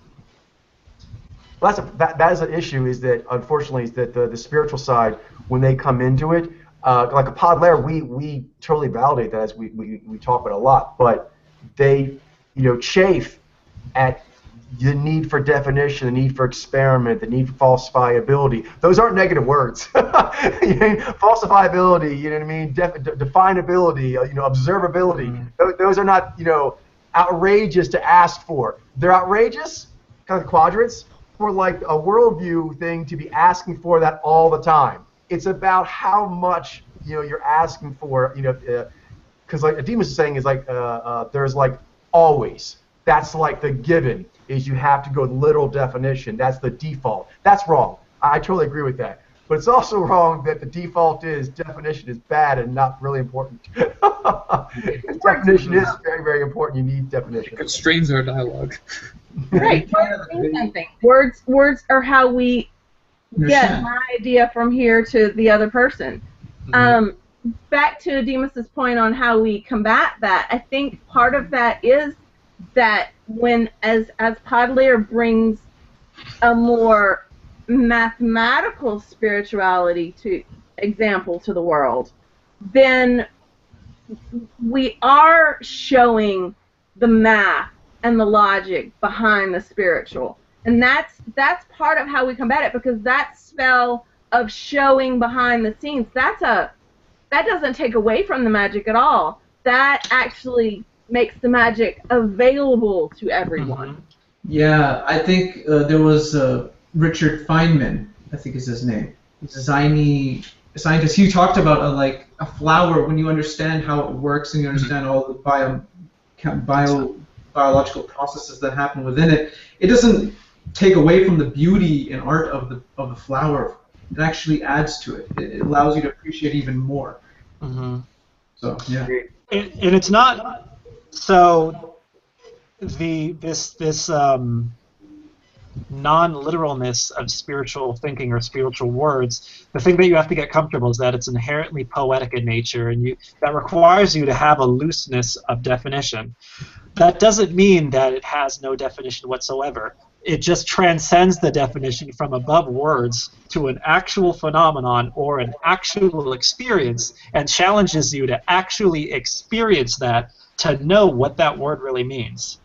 Well, that is an issue. Is that unfortunately is that the spiritual side, when they come into it, like a pod layer, we totally validate that as we talk about it a lot, but they chafe at the need for definition, the need for experiment, the need for falsifiability. Those aren't negative words. Falsifiability, you know what I mean? Definability, observability. Those are not, outrageous to ask for. They're outrageous, kind of quadrants, for like a worldview thing to be asking for that all the time. It's about how much you're asking for. Because like Adimus is saying is like there's like always. That's like the given is you have to go literal definition. That's the default. That's wrong. I totally agree with that. But it's also wrong that the default is definition is bad and not really important. Definition is very, very important. You need definition. It constrains our dialogue. Right. Words are how we get my idea from here to the other person. Back to Demas's point on how we combat that, I think part of that is that when as Podlayer brings a more mathematical spirituality to the world, then we are showing the math and the logic behind the spiritual. And that's part of how we combat it, because that spell of showing behind the scenes, that doesn't take away from the magic at all. That actually makes the magic available to everyone. Yeah, I think there was Richard Feynman, I think is his name. He's a ziny scientist. He talked about a flower, when you understand how it works and you understand all the biological processes that happen within it, it doesn't take away from the beauty and art of the flower. It actually adds to it. It allows you to appreciate even more. So yeah. And it's not so this non-literalness of spiritual thinking or spiritual words. The thing that you have to get comfortable is that it's inherently poetic in nature, and that requires you to have a looseness of definition. That doesn't mean that it has no definition whatsoever. It just transcends the definition from above words to an actual phenomenon or an actual experience, and challenges you to actually experience that, to know what that word really means.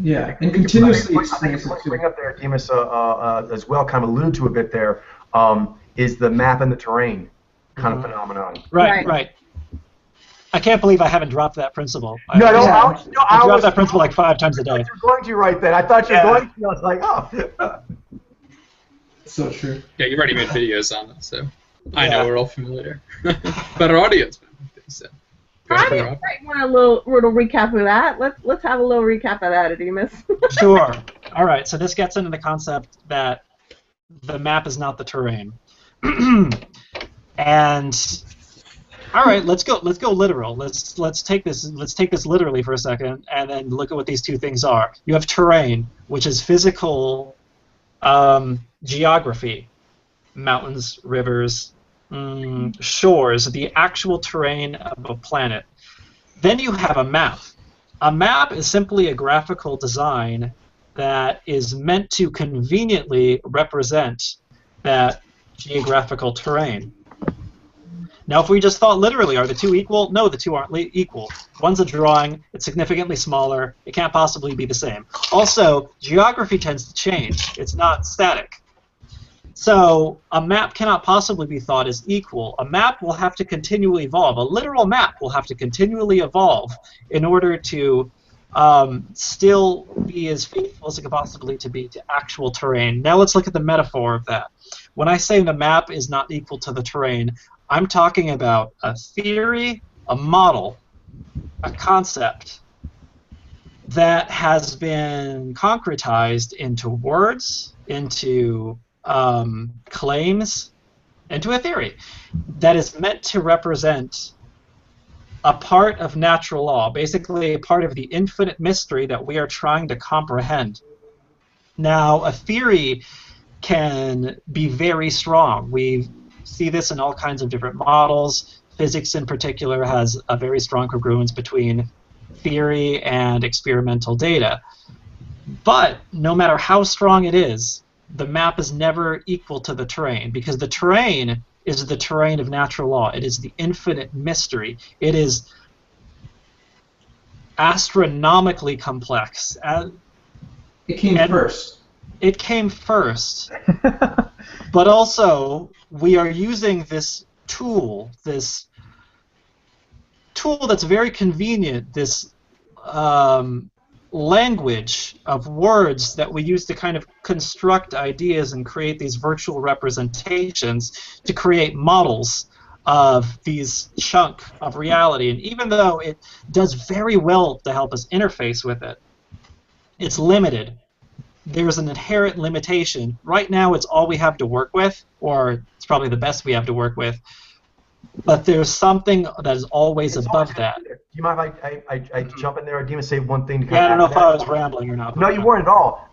Yeah, and continuously experience it too. Bring up there, Demas, as well, kind of alluded to a bit there, is the map and the terrain kind of phenomenon. Right. I can't believe I haven't dropped that principle. I drop that principle like 5 times a day. I thought you were going to right then. I thought you were going to. I was like, oh. So true. Yeah, you've already made videos on it, so I know we're all familiar. But our audience, so. I want a little recap of that. Let's have a little recap of that, Demas. Sure. All right. So this gets into the concept that the map is not the terrain. And all right, let's go literal. Let's take this literally for a second, and then look at what these two things are. You have terrain, which is physical geography, mountains, rivers, shores, the actual terrain of a planet. Then you have a map. A map is simply a graphical design that is meant to conveniently represent that geographical terrain. Now, if we just thought literally, are the two equal? No, the two aren't equal. One's a drawing, it's significantly smaller, it can't possibly be the same. Also, geography tends to change. It's not static. So a map cannot possibly be thought as equal. A map will have to continually evolve. A literal map will have to continually evolve in order to still be as faithful as it could possibly to be to actual terrain. Now let's look at the metaphor of that. When I say the map is not equal to the terrain, I'm talking about a theory, a model, a concept that has been concretized into words, into claims, into a theory that is meant to represent a part of natural law, basically a part of the infinite mystery that we are trying to comprehend. Now, a theory can be very strong. We see this in all kinds of different models. physics in particular has a very strong congruence between theory and experimental data. But no matter how strong it is, the map is never equal to the terrain, because the terrain is the terrain of natural law. It is the infinite mystery. It is astronomically complex. It came first. It came first. But also, we are using this tool that's very convenient, this language of words that we use to kind of construct ideas and create these virtual representations to create models of these chunk of reality. And even though it does very well to help us interface with it, it's limited. There's an inherent limitation. Right now it's all we have to work with, or it's probably the best we have to work with. But there's something that is always above that. Do you mind if I jump in there? Demon, say one thing to Yeah, I don't know if that. I was rambling or not. No, you weren't at all.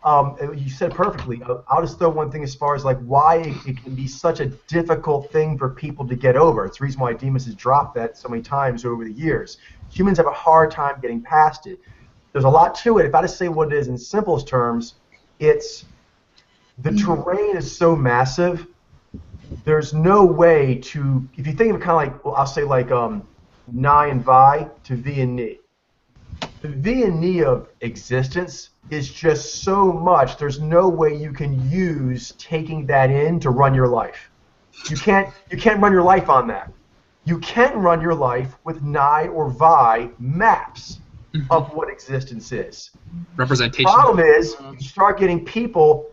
You said perfectly. I'll just throw one thing as far as like why it can be such a difficult thing for people to get over. It's the reason why Demas has dropped that so many times over the years. Humans have a hard time getting past it. There's a lot to it. If I just say what it is in simplest terms, it's the terrain is so massive. There's no way to, if you think of it kind of like, well, I'll say like Ni and Vi to V and Ni. The V and Ni of existence is just so much, there's no way you can use taking that in to run your life. You can't run your life on that. You can run your life with Ni or Vi maps of what existence is. Representation. The problem is, you start getting people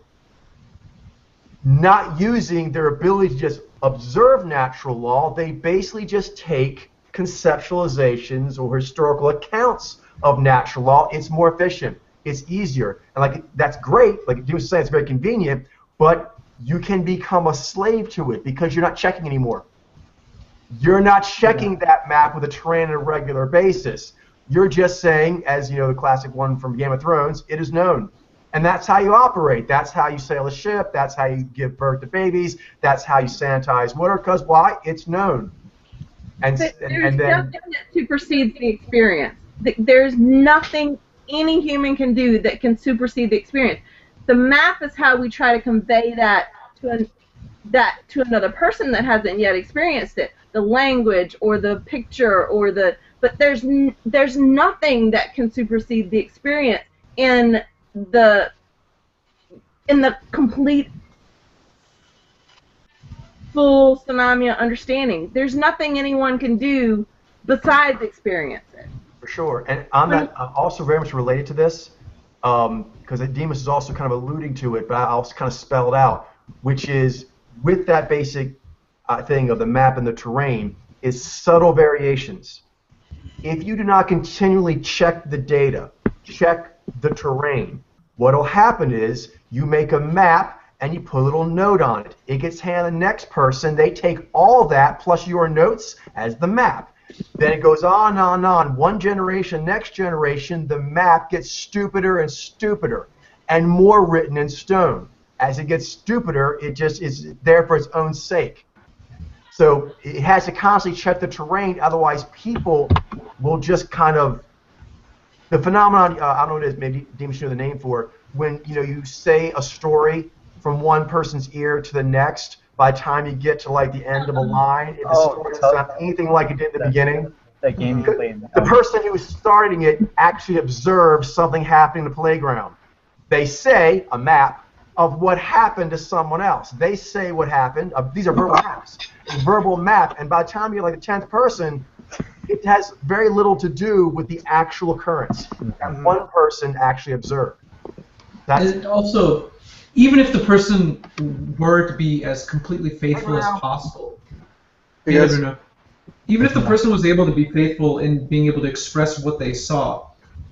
not using their ability to just observe natural law. They basically just take conceptualizations or historical accounts of natural law. It's more efficient. It's easier. And like that's great. Like you were saying, it's very convenient, but you can become a slave to it because you're not checking anymore. You're not checking that map with a terrain on a regular basis. You're just saying, as you know, the classic one from Game of Thrones, it is known. And that's how you operate. That's how you sail a ship. That's how you give birth to babies. That's how you sanitize water. Because why? It's known. And There's then nothing that supersedes the experience. There's nothing any human can do that can supersede the experience. The map is how we try to convey that to another person that hasn't yet experienced it. The language or the picture or the, but there's nothing that can supersede the experience in the complete full tsunami understanding. There's nothing anyone can do besides experience it. for sure. And on that, also very much related to this, because Demas is also kind of alluding to it, but I'll kind of spell it out, which is with that basic thing of the map and the terrain is subtle variations. If you do not continually check the data, check the terrain, what will happen is you make a map and you put a little note on it. It gets handed to the next person. They take all that plus your notes as the map. Then it goes on and on and on. One generation, next generation, the map gets stupider and stupider and more written in stone. As it gets stupider, it just is there for its own sake. So it has to constantly check the terrain, otherwise people will just kind of, the phenomenon, I don't know what it is, maybe Demas should know the name for it, when you say a story from one person's ear to the next, by the time you get to like the end of a line, if the story doesn't sound anything like it did in the beginning, that game you played. the person who was starting it actually observed something happening in the playground. They say a map of what happened to someone else. They say what happened. These are verbal maps. A verbal map, and by the time you're like the 10th person, it has very little to do with the actual occurrence that one person actually observed. And also, even if the person were to be as completely faithful as possible, even if the person was able to be faithful in being able to express what they saw,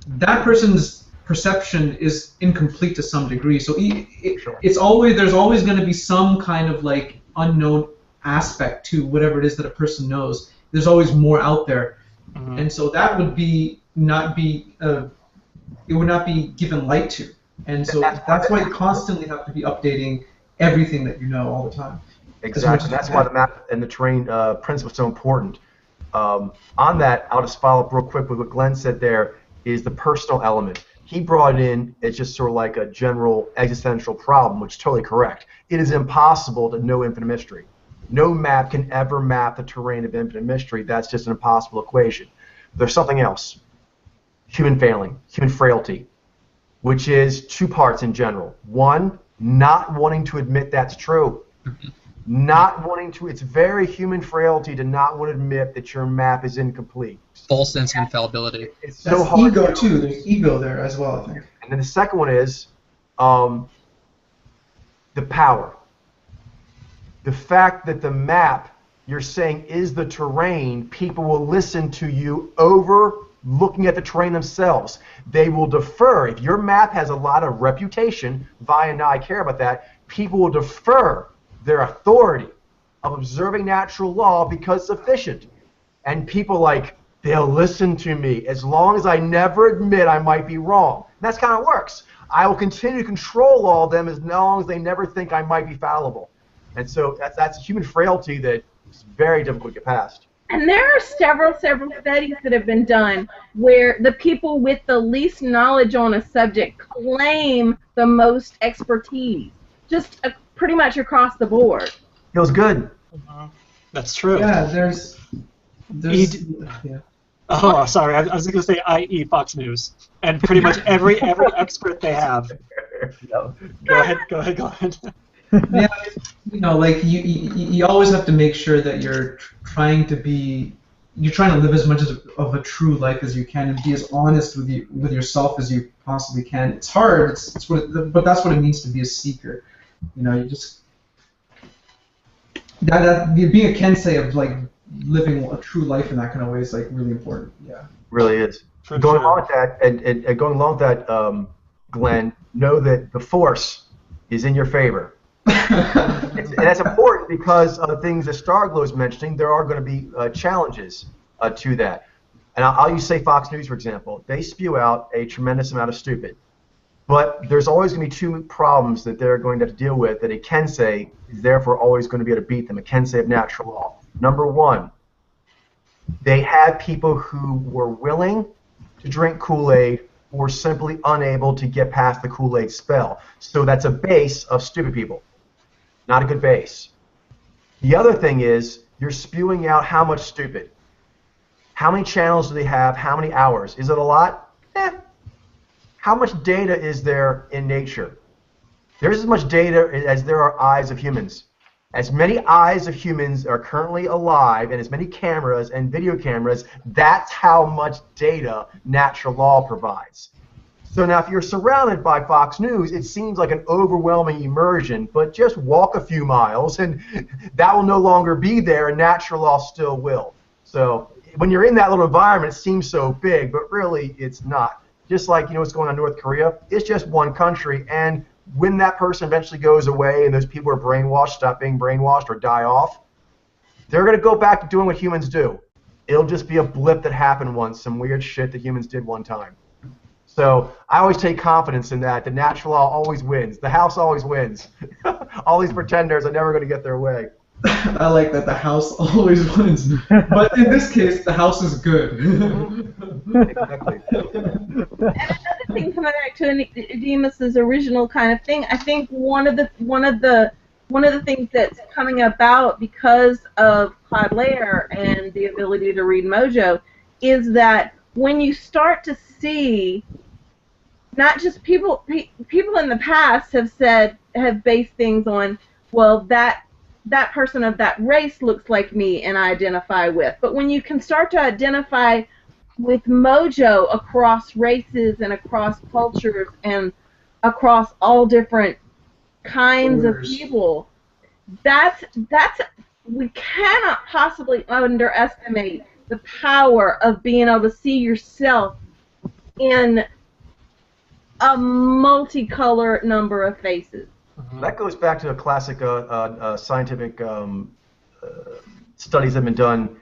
that person's perception is incomplete to some degree. So there's always going to be some kind of like unknown aspect to whatever it is that a person knows. There's always more out there, and so that would it would not be given light to, and so that's why you constantly have to be updating everything that you know all the time. Exactly. That's why the map and the terrain principle is so important. On that, I'll just follow up real quick with what Glenn said there is the personal element. He brought in as just sort of like a general existential problem, which is totally correct. It is impossible to know infinite mystery. No map can ever map the terrain of infinite mystery. That's just an impossible equation. There's something else. Human failing, human frailty, which is two parts in general. One, not wanting to admit that's true. Not wanting to, it's very human frailty to not want to admit that your map is incomplete. False sense of infallibility. It's That's so hard. ego too. There's ego there as well, I think. And then the second one is the power. The fact that the map you're saying is the terrain, people will listen to you over looking at the terrain themselves. They will defer. If your map has a lot of reputation, Vi and I care about that, people will defer their authority of observing natural law because it's efficient. And people like, they'll listen to me as long as I never admit I might be wrong. And that's kind of works. I will continue to control all of them as long as they never think I might be fallible. And so that's a human frailty that is very difficult to get past. And there are several studies that have been done where the people with the least knowledge on a subject claim the most expertise, just pretty much across the board. Feels good. That's true. Yeah, there's yeah. Oh, sorry. I was going to say i.e. Fox News. And pretty much every expert they have. Yep. Go ahead. Yeah, you know, like you always have to make sure that you're trying to live as much of a true life as you can and be as honest with yourself as you possibly can. It's hard, but that's what it means to be a seeker. You know, you just that being a kensei of like living a true life in that kind of way is like really important. Yeah, Really is. Going along with that, and going along with that, Glenn, know that the force is in your favor. And that's important because of the things that Starglow is mentioning. There are going to be challenges to that. And I'll use, say, Fox News, for example. They spew out a tremendous amount of stupid. But there's always going to be two problems that they're going to have to deal with that a kensei is therefore always going to be able to beat them, a kensei of natural law. Number one, they had people who were willing to drink Kool-Aid or were simply unable to get past the Kool-Aid spell. So that's a base of stupid people. Not a good base. The other thing is you're spewing out how much stupid. How many channels do they have? How many hours? Is it a lot? How much data is there in nature? There's as much data as there are eyes of humans. As many eyes of humans are currently alive and as many cameras and video cameras, that's how much data natural law provides. So now if you're surrounded by Fox News, it seems like an overwhelming immersion, but just walk a few miles and that will no longer be there and natural law still will. So when you're in that little environment, it seems so big, but really it's not. Just like, you know, what's going on in North Korea, it's just one country, and when that person eventually goes away and those people are brainwashed, stop being brainwashed or die off, they're going to go back to doing what humans do. It'll just be a blip that happened once, some weird shit that humans did one time. So I always take confidence in that. The natural law always wins. The house always wins. All these pretenders are never going to get their way. I like that the house always wins. But in this case, the house is good. Exactly. And another thing, coming back to Demas's original kind of thing, I think one of the things that's coming about because of Cloud Layer and the ability to read Mojo is that when you start to see, not just people in the past have based things on, well, that person of that race looks like me and I identify with. But when you can start to identify with Mojo across races and across cultures and across all different kinds of people, we cannot possibly underestimate the power of being able to see yourself in a multicolored number of faces. That goes back to a classic scientific studies that have been done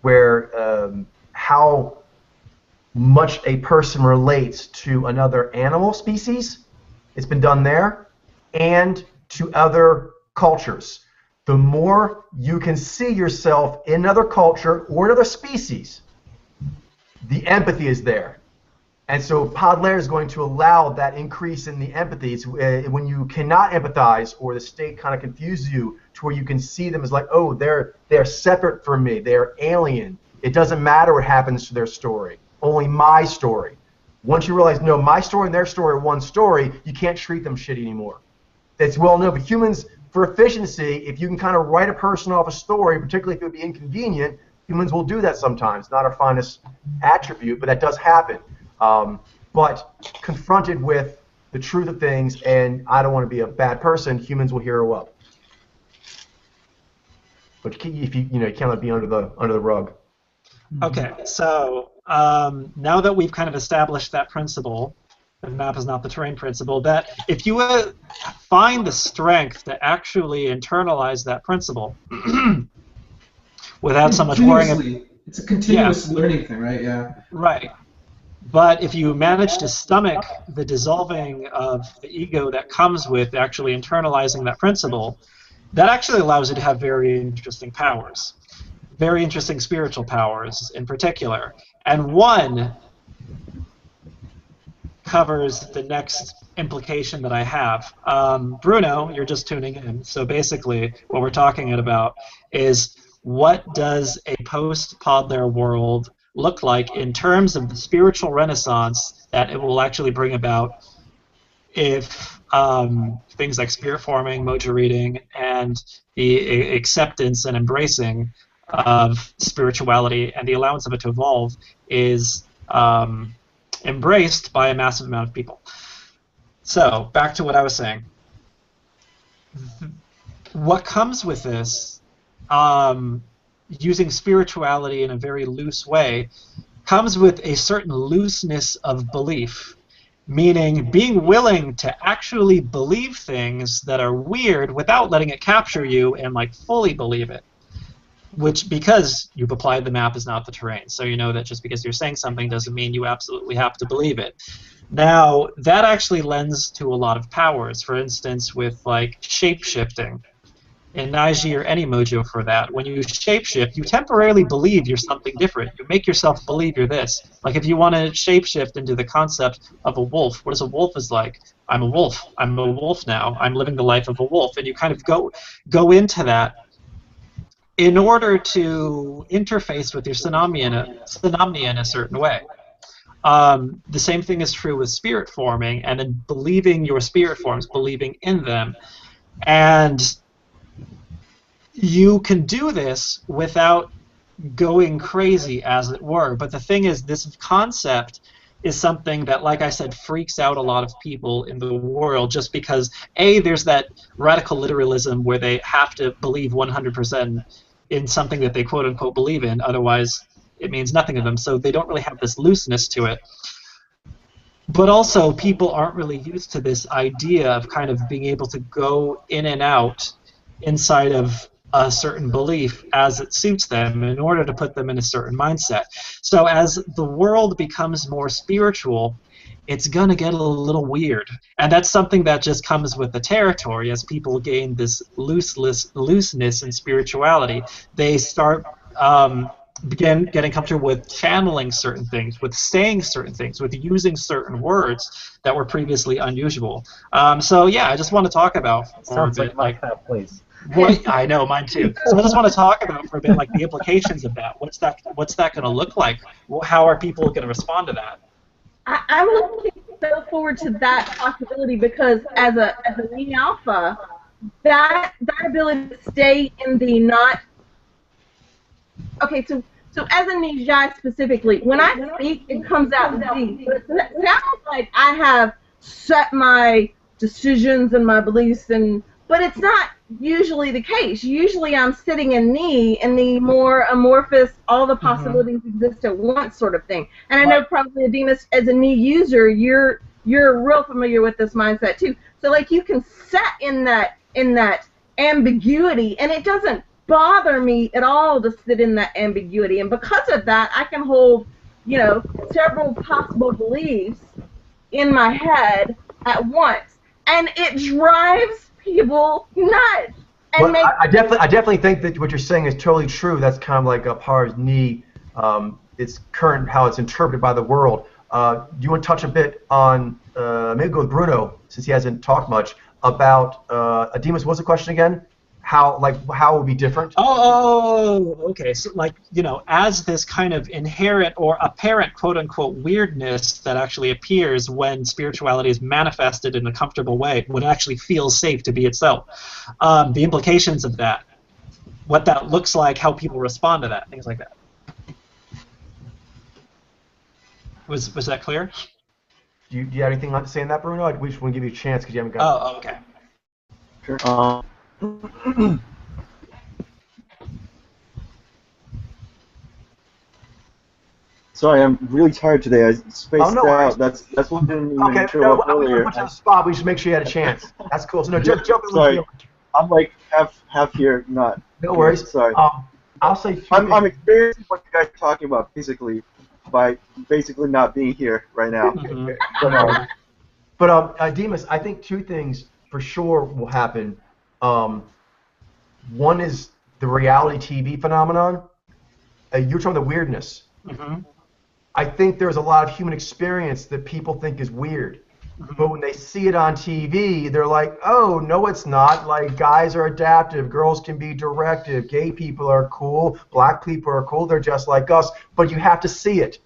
where how much a person relates to another animal species. It's been done there, and to other cultures. the more you can see yourself in another culture or another species, the empathy is there. And so Podlair is going to allow that increase in the empathy. It's, when you cannot empathize or the state kind of confuses you to where you can see them as like, oh, they're separate from me. They're alien. It doesn't matter what happens to their story. Only my story. Once you realize, no, my story and their story are one story, you can't treat them shitty anymore. It's well known. But humans, for efficiency, if you can kind of write a person off a story, particularly if it would be inconvenient, humans will do that sometimes. Not our finest attribute, but that does happen. But confronted with the truth of things, and I don't want to be a bad person, humans will hero up. But if you can't let it be under the rug. Okay, so now that we've kind of established that principle, the map is not the terrain principle, that if you find the strength to actually internalize that principle without so much worrying. It's a continuous learning thing, right? Yeah. Right. But if you manage to stomach the dissolving of the ego that comes with actually internalizing that principle, that actually allows you to have very interesting powers, very interesting spiritual powers in particular. And one covers the next implication that I have. Bruno, you're just tuning in. So basically what we're talking about is, what does a post-Podlair world look like in terms of the spiritual renaissance that it will actually bring about if things like spirit forming, mojo reading, and the acceptance and embracing of spirituality and the allowance of it to evolve is embraced by a massive amount of people. So, back to what I was saying. What comes with this, using spirituality in a very loose way, comes with a certain looseness of belief, meaning being willing to actually believe things that are weird without letting it capture you and like fully believe it. Which, because you've applied the map is not the terrain, so you know that just because you're saying something doesn't mean you absolutely have to believe it. Now, that actually lends to a lot of powers. For instance, with like shape-shifting. In Naiji or any mojo for that, when you shapeshift, you temporarily believe you're something different. You make yourself believe you're this. Like if you want to shapeshift into the concept of a wolf, what is a wolf is like? I'm a wolf. I'm a wolf now. I'm living the life of a wolf. And you kind of go into that in order to interface with your synamnia in a certain way. The same thing is true with spirit forming, and then believing your spirit forms, believing in them. And you can do this without going crazy, as it were. But the thing is, this concept is something that, like I said, freaks out a lot of people in the world, just because, A, there's that radical literalism where they have to believe 100% in something that they quote-unquote believe in, otherwise it means nothing to them, so they don't really have this looseness to it. But also, people aren't really used to this idea of kind of being able to go in and out inside of a certain belief as it suits them in order to put them in a certain mindset. So as the world becomes more spiritual, it's going to get a little weird. And that's something that just comes with the territory. As people gain this looseness in spirituality, they start begin getting comfortable with channeling certain things, with saying certain things, with using certain words that were previously unusual. So yeah, I just want to talk about Sounds like my kind of place. I know, mine too. So I just want to talk about for a bit, like the implications of that. What's that going to look like? How are people going to respond to that? I'm looking so forward to that possibility, because as a Neo Alpha, that ability to stay in the not. Okay, so as a Nijai specifically, when I speak, it comes out deep. But it sounds like I have set my decisions and my beliefs, but it's not usually the case. Usually I'm sitting in the more amorphous, all the possibilities exist at once sort of thing. And I know probably, Ademus, as a knee user, you're real familiar with this mindset too. So like you can set in that ambiguity, and it doesn't bother me at all to sit in that ambiguity. And because of that, I can hold, several possible beliefs in my head at once. And it drives people nuts. And Well, make I definitely think that what you're saying is totally true. That's kind of like a Par's knee. It's current how it's interpreted by the world. Do you want to touch a bit on maybe go with Bruno since he hasn't talked much about Adimus? What's the question again? How it would be different? Okay. So, like, as this kind of inherent or apparent quote-unquote weirdness that actually appears when spirituality is manifested in a comfortable way, when it actually feels safe to be itself. The implications of that, what that looks like, how people respond to that, things like that. Was that clear? Do you have anything to say on that, Bruno? We just want to give you a chance because you haven't got. Oh, okay. Sure. Sorry, I'm really tired today. I spaced no worries. out. That's what didn't even Okay, show no, up I was earlier. put you on the spot. We just make sure you had a chance. That's cool. So no, jump in Sorry, with I'm like half here, not. No worries. Sorry. I'll say. I'm experiencing what you guys are talking about physically by basically not being here right now. Mm-hmm. But Demas, I think two things for sure will happen. One is the reality TV phenomenon. You're talking the weirdness. Mm-hmm. I think there's a lot of human experience that people think is weird. Mm-hmm. But when they see it on TV, they're like, oh, no, it's not. Like, guys are adaptive. Girls can be directive. Gay people are cool. Black people are cool. They're just like us. But you have to see it.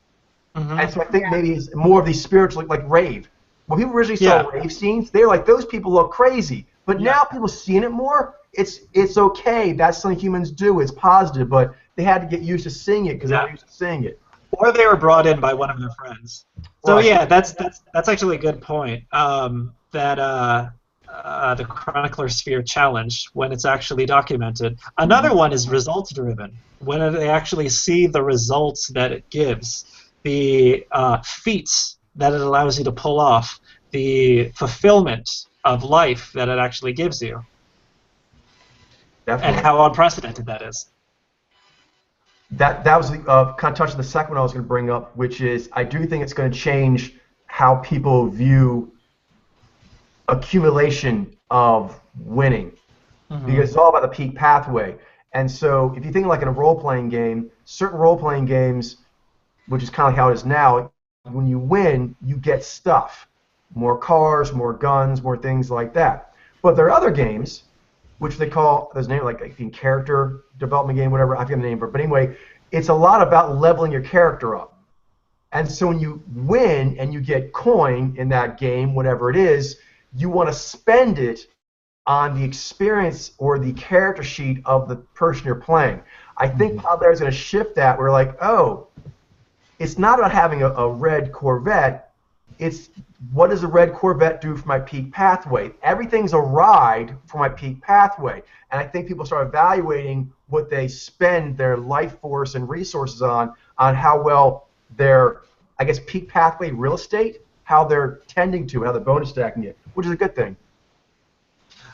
Mm-hmm. And so I think maybe it's more of these spiritual, like rave. When people originally saw rave scenes, they were like, those people look crazy. But now people seeing it more, it's okay. That's something humans do. It's positive. But they had to get used to seeing it because they were used to seeing it. Or they were brought in by one of their friends. So yeah, that's actually a good point. That the Chronicler Sphere challenge, when it's actually documented. Another one is results driven. When they actually see the results that it gives, the feats that it allows you to pull off, the fulfillment of life that it actually gives you, Definitely. and how unprecedented that is. That was kind of touching the second one I was going to bring up, which is I do think it's going to change how people view accumulation of winning, because it's all about the peak pathway. And so if you think like in a role-playing game, certain role-playing games, which is kind of like how it is now, when you win, you get stuff, more cars, more guns, more things like that. But there are other games which they call, there's a name like a character development game, whatever, I forget the name for it. But anyway, it's a lot about leveling your character up. And so when you win and you get coin in that game, whatever it is, you want to spend it on the experience or the character sheet of the person you're playing. I think Padler is going to shift that. We're like, oh, it's not about having a red Corvette. It's what does a red Corvette do for my peak pathway? Everything's a ride for my peak pathway. And I think people start evaluating what they spend their life force and resources on how well their, I guess, peak pathway real estate, how they're tending to it, how they're bonus stacking it, which is a good thing.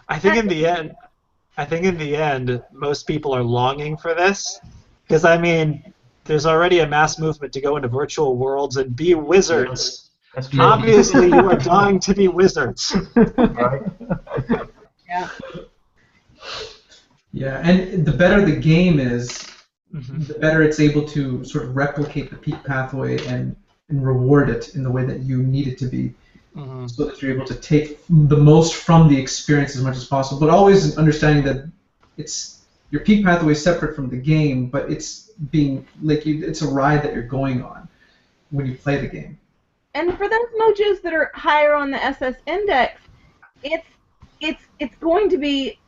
I think in the end, most people are longing for this, because I mean, there's already a mass movement to go into virtual worlds and be wizards. That's true. Obviously, you are dying to be wizards. Right? Yeah. Yeah, and the better the game is, the better it's able to sort of replicate the peak pathway and reward it in the way that you need it to be, so that you're able to take the most from the experience as much as possible. But always understanding that it's your peak pathway is separate from the game, but it's being like it's a ride that you're going on when you play the game. And for those mojos that are higher on the SS index, it's going to be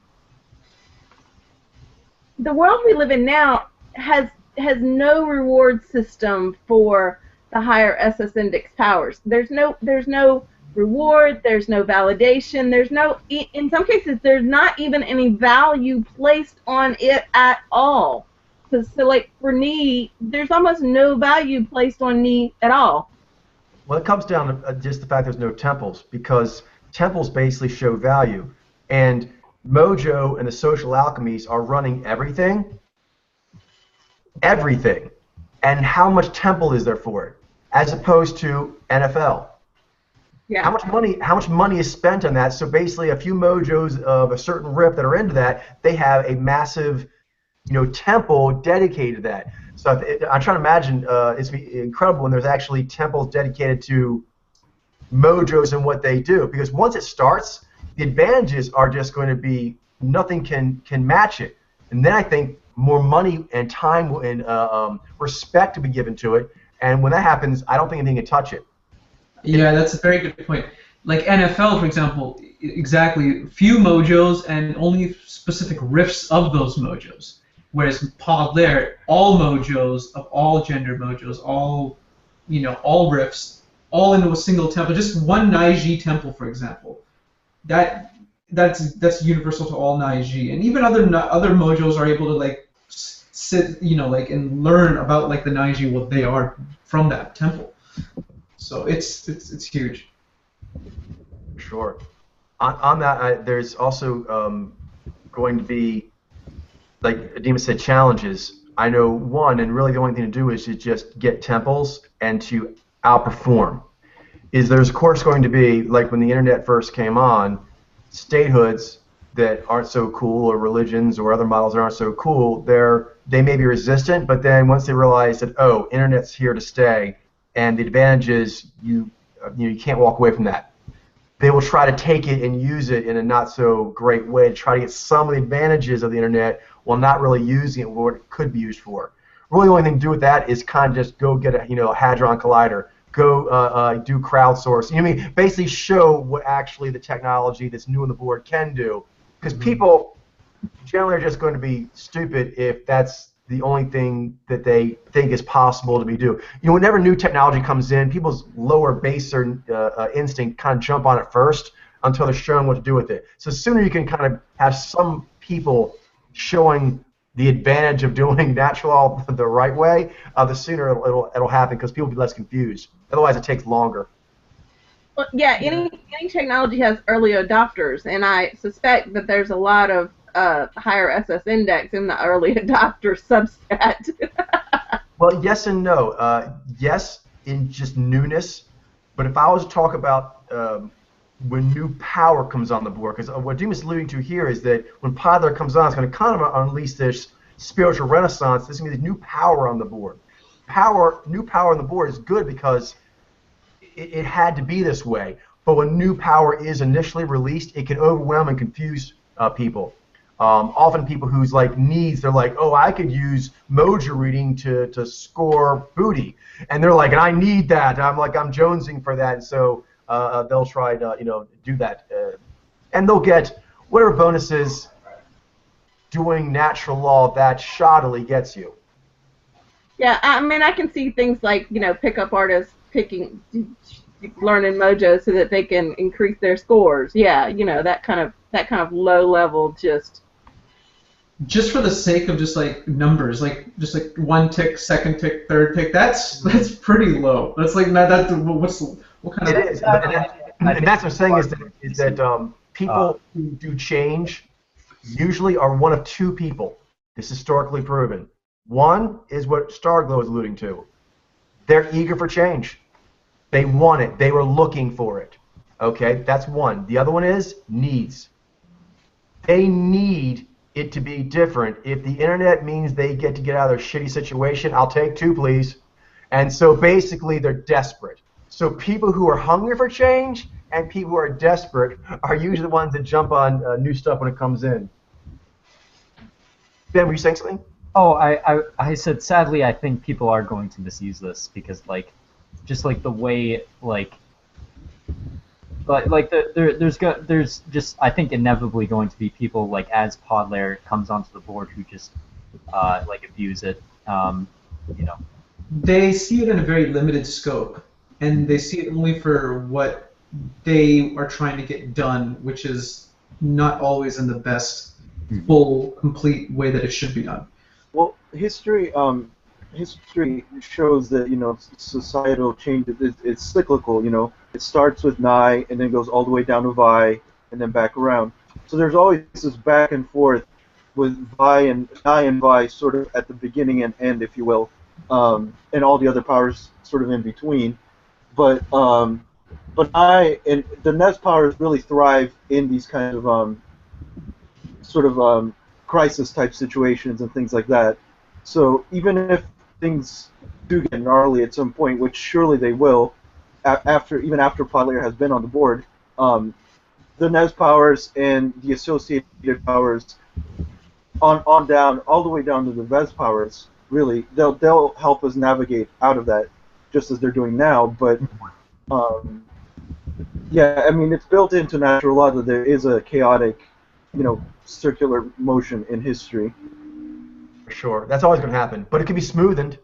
the world we live in now has no reward system for the higher SS index powers. There's no reward, there's no validation, there's no, in some cases there's not even any value placed on it at all. So like for Ni, there's almost no value placed on Ni at all. Well, it comes down to just the fact there's no temples, because temples basically show value. And Mojo and the social alchemies are running everything. Everything. And how much temple is there for it? As opposed to NFL. Yeah. How much money is spent on that? So basically, a few mojos of a certain riff that are into that, they have a massive, temple dedicated to that. So I'm trying to imagine it's incredible when there's actually temples dedicated to mojos and what they do. Because once it starts, the advantages are just going to be nothing can match it. And then I think more money and time and respect to be given to it. And when that happens, I don't think anything can touch it. Yeah, that's a very good point. Like NFL, for example, exactly, few mojos and only specific riffs of those mojos. Whereas Pod there, all mojos of all gender mojos, all riffs, all into a single temple. Just one Naiji temple, for example. That's universal to all Naiji, and even other mojos are able to like sit, and learn about like the Naiji, what they are from that temple. So it's huge. Sure. On that, there's also going to be, like Adima said, challenges. I know one, and really the only thing to do is to just get temples and to outperform. There's of course going to be, like when the internet first came on, statehoods that aren't so cool, or religions or other models that aren't so cool. They may be resistant, but then once they realize that, oh, internet's here to stay, and the advantages, you can't walk away from that. They will try to take it and use it in a not so great way to try to get some of the advantages of the internet while not really using it for what it could be used for. Really, the only thing to do with that is kind of just go get a hadron collider, go do crowdsourcing. I mean, basically show what actually the technology that's new on the board can do, because people generally are just going to be stupid if that's the only thing that they think is possible to be do. Whenever new technology comes in, people's lower baser instinct kind of jump on it first until they're shown what to do with it. So the sooner you can kind of have some people showing the advantage of doing natural the right way, the sooner it'll happen, because people will be less confused. Otherwise, it takes longer. Well, yeah, any technology has early adopters, and I suspect that there's a lot of higher SS index in the early adopter subset. Well, yes and no. Yes, in just newness, but if I was to talk about when new power comes on the board, because what Dima's alluding to here is that when Podler comes on, it's going to kind of unleash this spiritual renaissance. There's going to be new power on the board. New power on the board is good because it had to be this way. But when new power is initially released, it can overwhelm and confuse people. Often people whose needs, they're like, oh, I could use mojo reading to score booty, and they're like, I need that. I'm jonesing for that, and so they'll try to do that, and they'll get whatever bonuses doing natural law that shoddily gets you. Yeah, I mean, I can see things like pickup artists learning mojo so that they can increase their scores. Yeah, that kind of low level just for the sake of just numbers, just one tick, second tick, third tick. That's pretty low. That's what kind of? It is, and that's what I'm saying is that people who do change usually are one of two people. This is historically proven. One is what Starglow is alluding to. They're eager for change. They want it. They were looking for it. Okay, that's one. The other one is needs. They need it to be different. If the internet means they get out of their shitty situation, I'll take two, please. And so basically they're desperate. So people who are hungry for change and people who are desperate are usually the ones that jump on new stuff when it comes in. Ben, were you saying something? Oh, I said sadly I think people are going to misuse this because just the way there's just I think inevitably going to be people as Podlair comes onto the board who just abuse it. They see it in a very limited scope, and they see it only for what they are trying to get done, which is not always in the best, full, complete way that it should be done. Well, history shows that societal change it's cyclical. It starts with Nai and then goes all the way down to Vi and then back around. So there's always this back and forth with Vi and Nai and Vi sort of at the beginning and end, if you will, and all the other powers sort of in between. But But and the Nez powers really thrive in these kind of sort of crisis type situations and things like that. So even if things do get gnarly at some point, which surely they will, even after Podlayer has been on the board, the Nez powers and the associated powers on down, all the way down to the Vez powers, really, they'll help us navigate out of that, just as they're doing now. But um, yeah, I mean, it's built into natural law that there is a chaotic, circular motion in history. For sure. That's always going to happen. But it can be smoothened.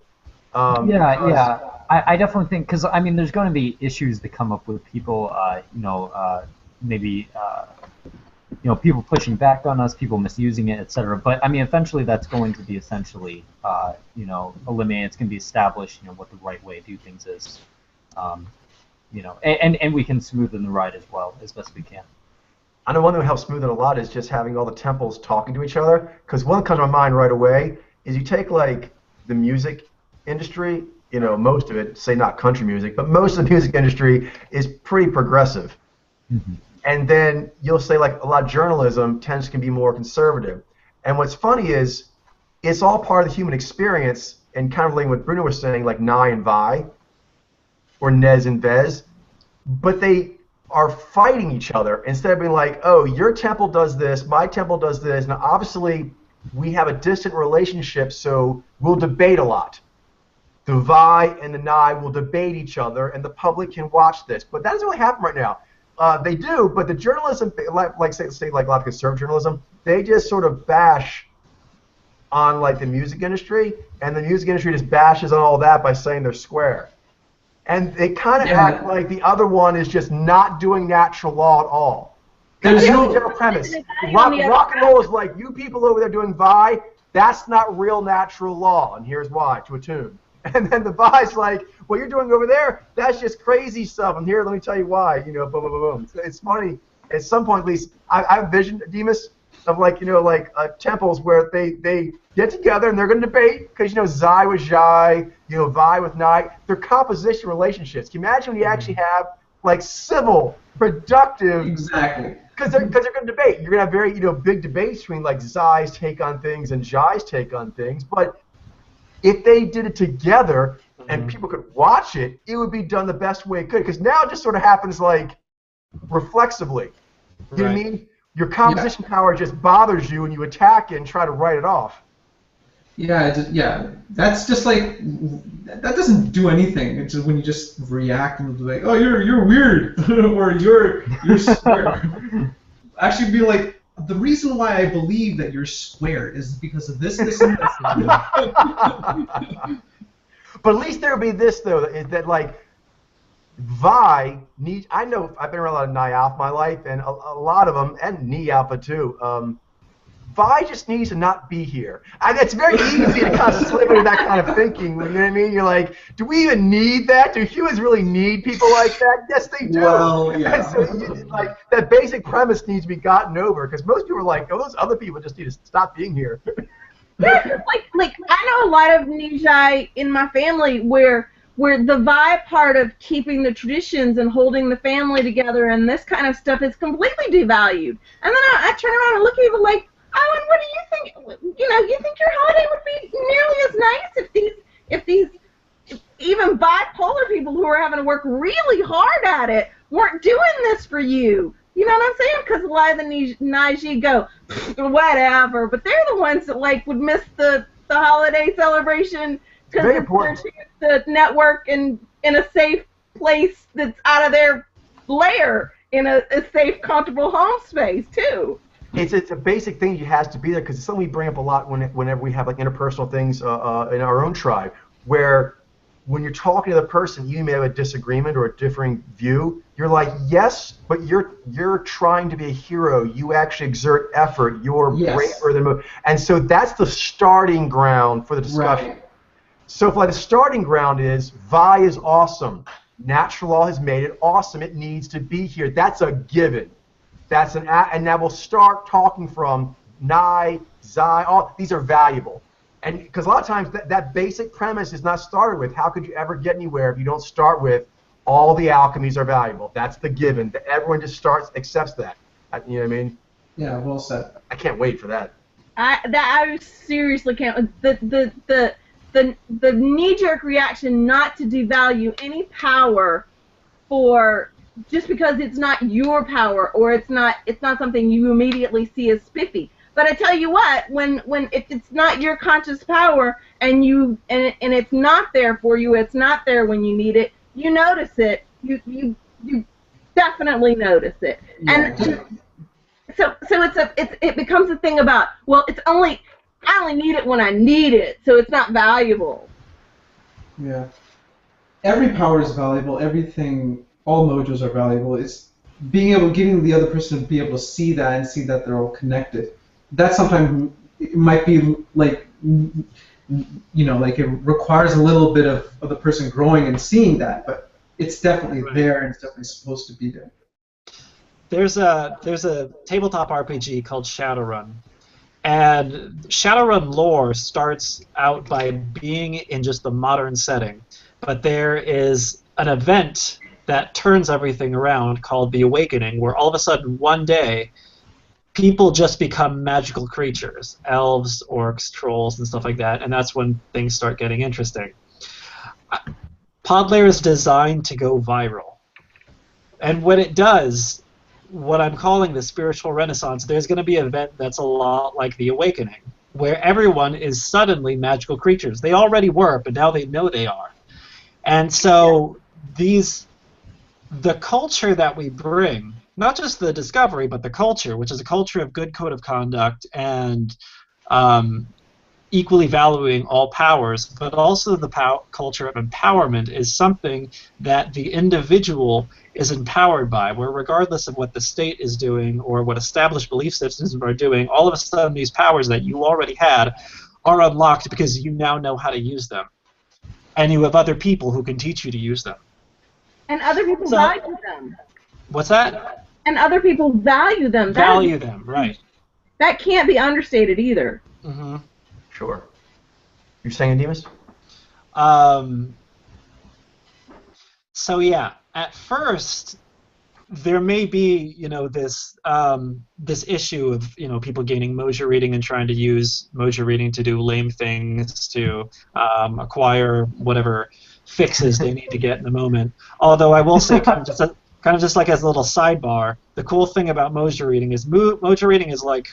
Yeah, yeah. I definitely think, because I mean, there's going to be issues that come up with people, maybe people pushing back on us, people misusing it, etc. But I mean, eventually that's going to be essentially eliminated. It's going to be established, what the right way to do things is, and we can smoothen the ride as well as best we can. I know one thing that helps smooth it a lot is just having all the temples talking to each other. Because one that comes to my mind right away is you take like the music industry, most of it, say not country music, but most of the music industry is pretty progressive. Mm-hmm. And then you'll say like a lot of journalism tends to be more conservative. And what's funny is it's all part of the human experience, and kind of like what Bruno was saying, like Nye and Vi, or Nez and Vez, but they are fighting each other instead of being like, oh, your temple does this, my temple does this. Now, obviously, we have a distant relationship, so we'll debate a lot. The Vi and the Nye will debate each other, and the public can watch this. But that doesn't really happen right now. They do, but the journalism, like say like a lot of conservative journalism, they just sort of bash on like the music industry, and the music industry just bashes on all that by saying they're square. And they kind of act like the other one is just not doing natural law at all. That's the general premise. Rock and roll is like, you people over there doing Vi, that's not real natural law, and here's why, to a tune. And then the Vi's like, what you're doing over there, that's just crazy stuff, and here, let me tell you why, boom, boom, boom, boom. It's funny, at some point at least, I envisioned, Demas, of like, temples where they get together and they're going to debate, because, Zai with Zhai, Vi with Nye, they're composition relationships. Can you imagine when you actually have, like, civil, productive... Exactly. Because they're going to debate. You're going to have very, big debates between, like, Zai's take on things and Zhai's take on things, but if they did it together and people could watch it, it would be done the best way it could. Because now it just sort of happens, like, reflexively. You know what I mean? Your composition power just bothers you, and you attack it and try to write it off. Yeah, that's just like, that doesn't do anything. It's just when you just react and be like, oh, you're weird, or you're square. Actually, be like, the reason why I believe that you're square is because of this, and this. But at least there would be this though, that like, Vi needs. I know I've been around a lot of Ni Alpha in my life, and a lot of them, and Ni Alpha too. Vi just needs to not be here. And it's very easy to kind of slip into that kind of thinking. You know what I mean? You're like, do we even need that? Do humans really need people like that? Yes, they do. Well, yeah. And so, like, that basic premise needs to be gotten over, because most people are like, oh, those other people just need to stop being here. Yeah, like I know a lot of Nijai in my family where the Vi part of keeping the traditions and holding the family together and this kind of stuff is completely devalued. And then I turn around and look at people like, Owen, what do you think? You think your holiday would be nearly as nice if these even bipolar people who are having to work really hard at it weren't doing this for you. You know what I'm saying? Because a lot of the Naiji go, whatever, but they're the ones that like would miss the holiday celebration because they're to network in a safe place that's out of their lair in a safe, comfortable home space too. It's a basic thing. It has to be there, because it's something we bring up a lot whenever we have like interpersonal things in our own tribe, where when you're talking to the person, you may have a disagreement or a differing view. You're like, yes, but you're trying to be a hero. You actually exert effort. You're braver than most. And so that's the starting ground for the discussion. Right. So if like the starting ground is Vi is awesome, natural law has made it awesome. It needs to be here. That's a given. And now we'll start talking from Nye, Zai, all these are valuable. And because a lot of times that basic premise is not started with, how could you ever get anywhere if you don't start with, all the alchemies are valuable. That's the given. Everyone just accepts that. You know what I mean? Yeah, well said. I can't wait for that. I seriously can't. The knee-jerk reaction not to devalue any power for just because it's not your power or it's not something you immediately see as spiffy. But I tell you what, when if it's not your conscious power and it's not there for you, it's not there when you need it, you notice it. You definitely notice it. Yeah. And so it becomes a thing about, well, I only need it when I need it, so it's not valuable. Yeah. Every power is valuable. Everything, all mojos are valuable. It's getting the other person to be able to see that and see that they're all connected. That sometimes it might be like, like it requires a little bit of the person growing and seeing that, but it's definitely there and it's definitely supposed to be there. There's a tabletop RPG called Shadowrun, and Shadowrun lore starts out by being in just the modern setting, but there is an event that turns everything around called the Awakening, where all of a sudden one day people just become magical creatures, elves, orcs, trolls, and stuff like that, and that's when things start getting interesting. Podlayer is designed to go viral, and when it does, what I'm calling the spiritual renaissance, there's going to be an event that's a lot like the Awakening, where everyone is suddenly magical creatures. They already were, but now they know they are. And so the culture that we bring, not just the discovery, but the culture, which is a culture of good code of conduct and equally valuing all powers, but also the culture of empowerment is something that the individual is empowered by, where regardless of what the state is doing or what established belief systems are doing, all of a sudden these powers that you already had are unlocked because you now know how to use them. And you have other people who can teach you to use them. And other people value them. What's that? And other people value them. Value them, right. That can't be understated either. Mm-hmm. Sure. You're saying, Demas? So yeah, at first there may be, this issue of, people gaining Mojo reading and trying to use Mojo reading to do lame things, to acquire whatever fixes they need to get in the moment. Although I will say, kind of just like as a little sidebar, the cool thing about Mojo reading is Mojo reading is like,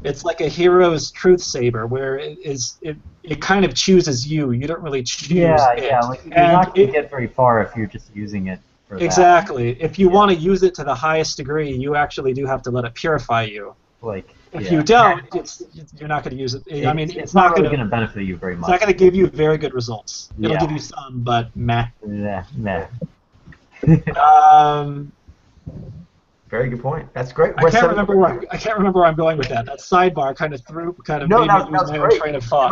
it's like a hero's truth saber, where it kind of chooses you. You don't really choose it. Yeah. Like, you're not going to get very far if you're just using it for exactly. If you want to use it to the highest degree, you actually do have to let it purify you. If you don't, you're not going to use it. It's not really going to benefit you very much. It's not going to give you very good results. It'll give you some, but meh. Meh. Very good point. That's great. I can't remember where I'm going with that. That sidebar kind of made me lose my own train of thought.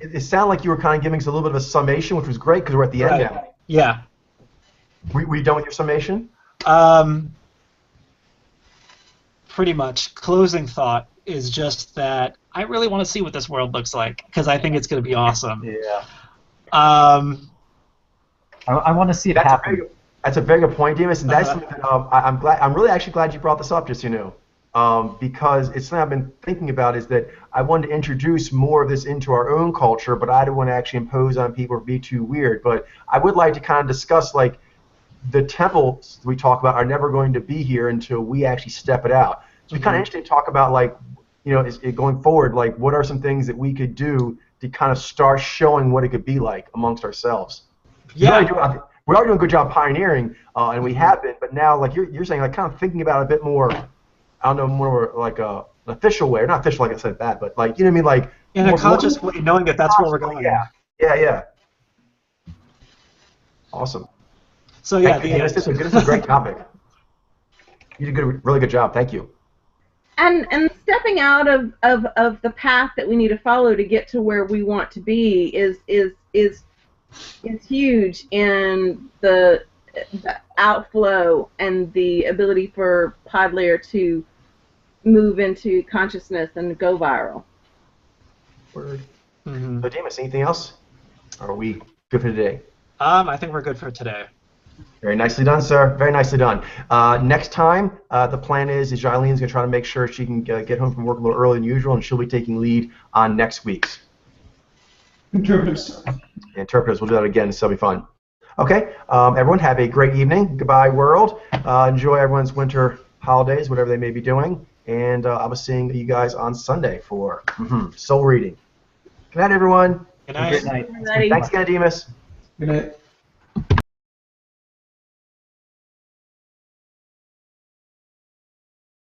It sounded like you were kind of giving us a little bit of a summation, which was great because we're at the end now. Yeah. Were you done with your summation? Pretty much. Closing thought is just that I really want to see what this world looks like because I think it's going to be awesome. Yeah. I want to see it happen. That's a very good point, Demas, and that's something that I'm really actually glad you brought this up, just because it's something I've been thinking about, is that I wanted to introduce more of this into our own culture, but I don't want to actually impose on people or be too weird. But I would like to kind of discuss, like, the temples we talk about are never going to be here until we actually step it out. So it's kind of interesting to talk about, like, going forward, like, what are some things that we could do to kind of start showing what it could be like amongst ourselves. Yeah. We are doing a good job pioneering, and we have been, but now, like you're saying, like, kind of thinking about it a bit more, I don't know, more like an official way, or not official like I said that, but, like, you know what I mean, like, in a conscious way, knowing that that's where we're going. Yeah. Awesome. So yeah, this is a great topic. You did a really good job. Thank you. And stepping out of the path that we need to follow to get to where we want to be is huge in the outflow and the ability for Podlayer to move into consciousness and go viral. Word. So, Demas, anything else? Or are we good for today? I think we're good for today. Very nicely done, sir. Very nicely done. Next time, the plan is Jaileen's going to try to make sure she can get home from work a little earlier than usual, and she'll be taking lead on next week's. Interpretives. Interpreters, we'll do that again, so it'll be fun. Okay, everyone, have a great evening. Goodbye, world. Enjoy everyone's winter holidays, whatever they may be doing. And I'll be seeing you guys on Sunday for soul reading. Good night, everyone. Good night. Good night. Everybody. Thanks again, Demas. Good night.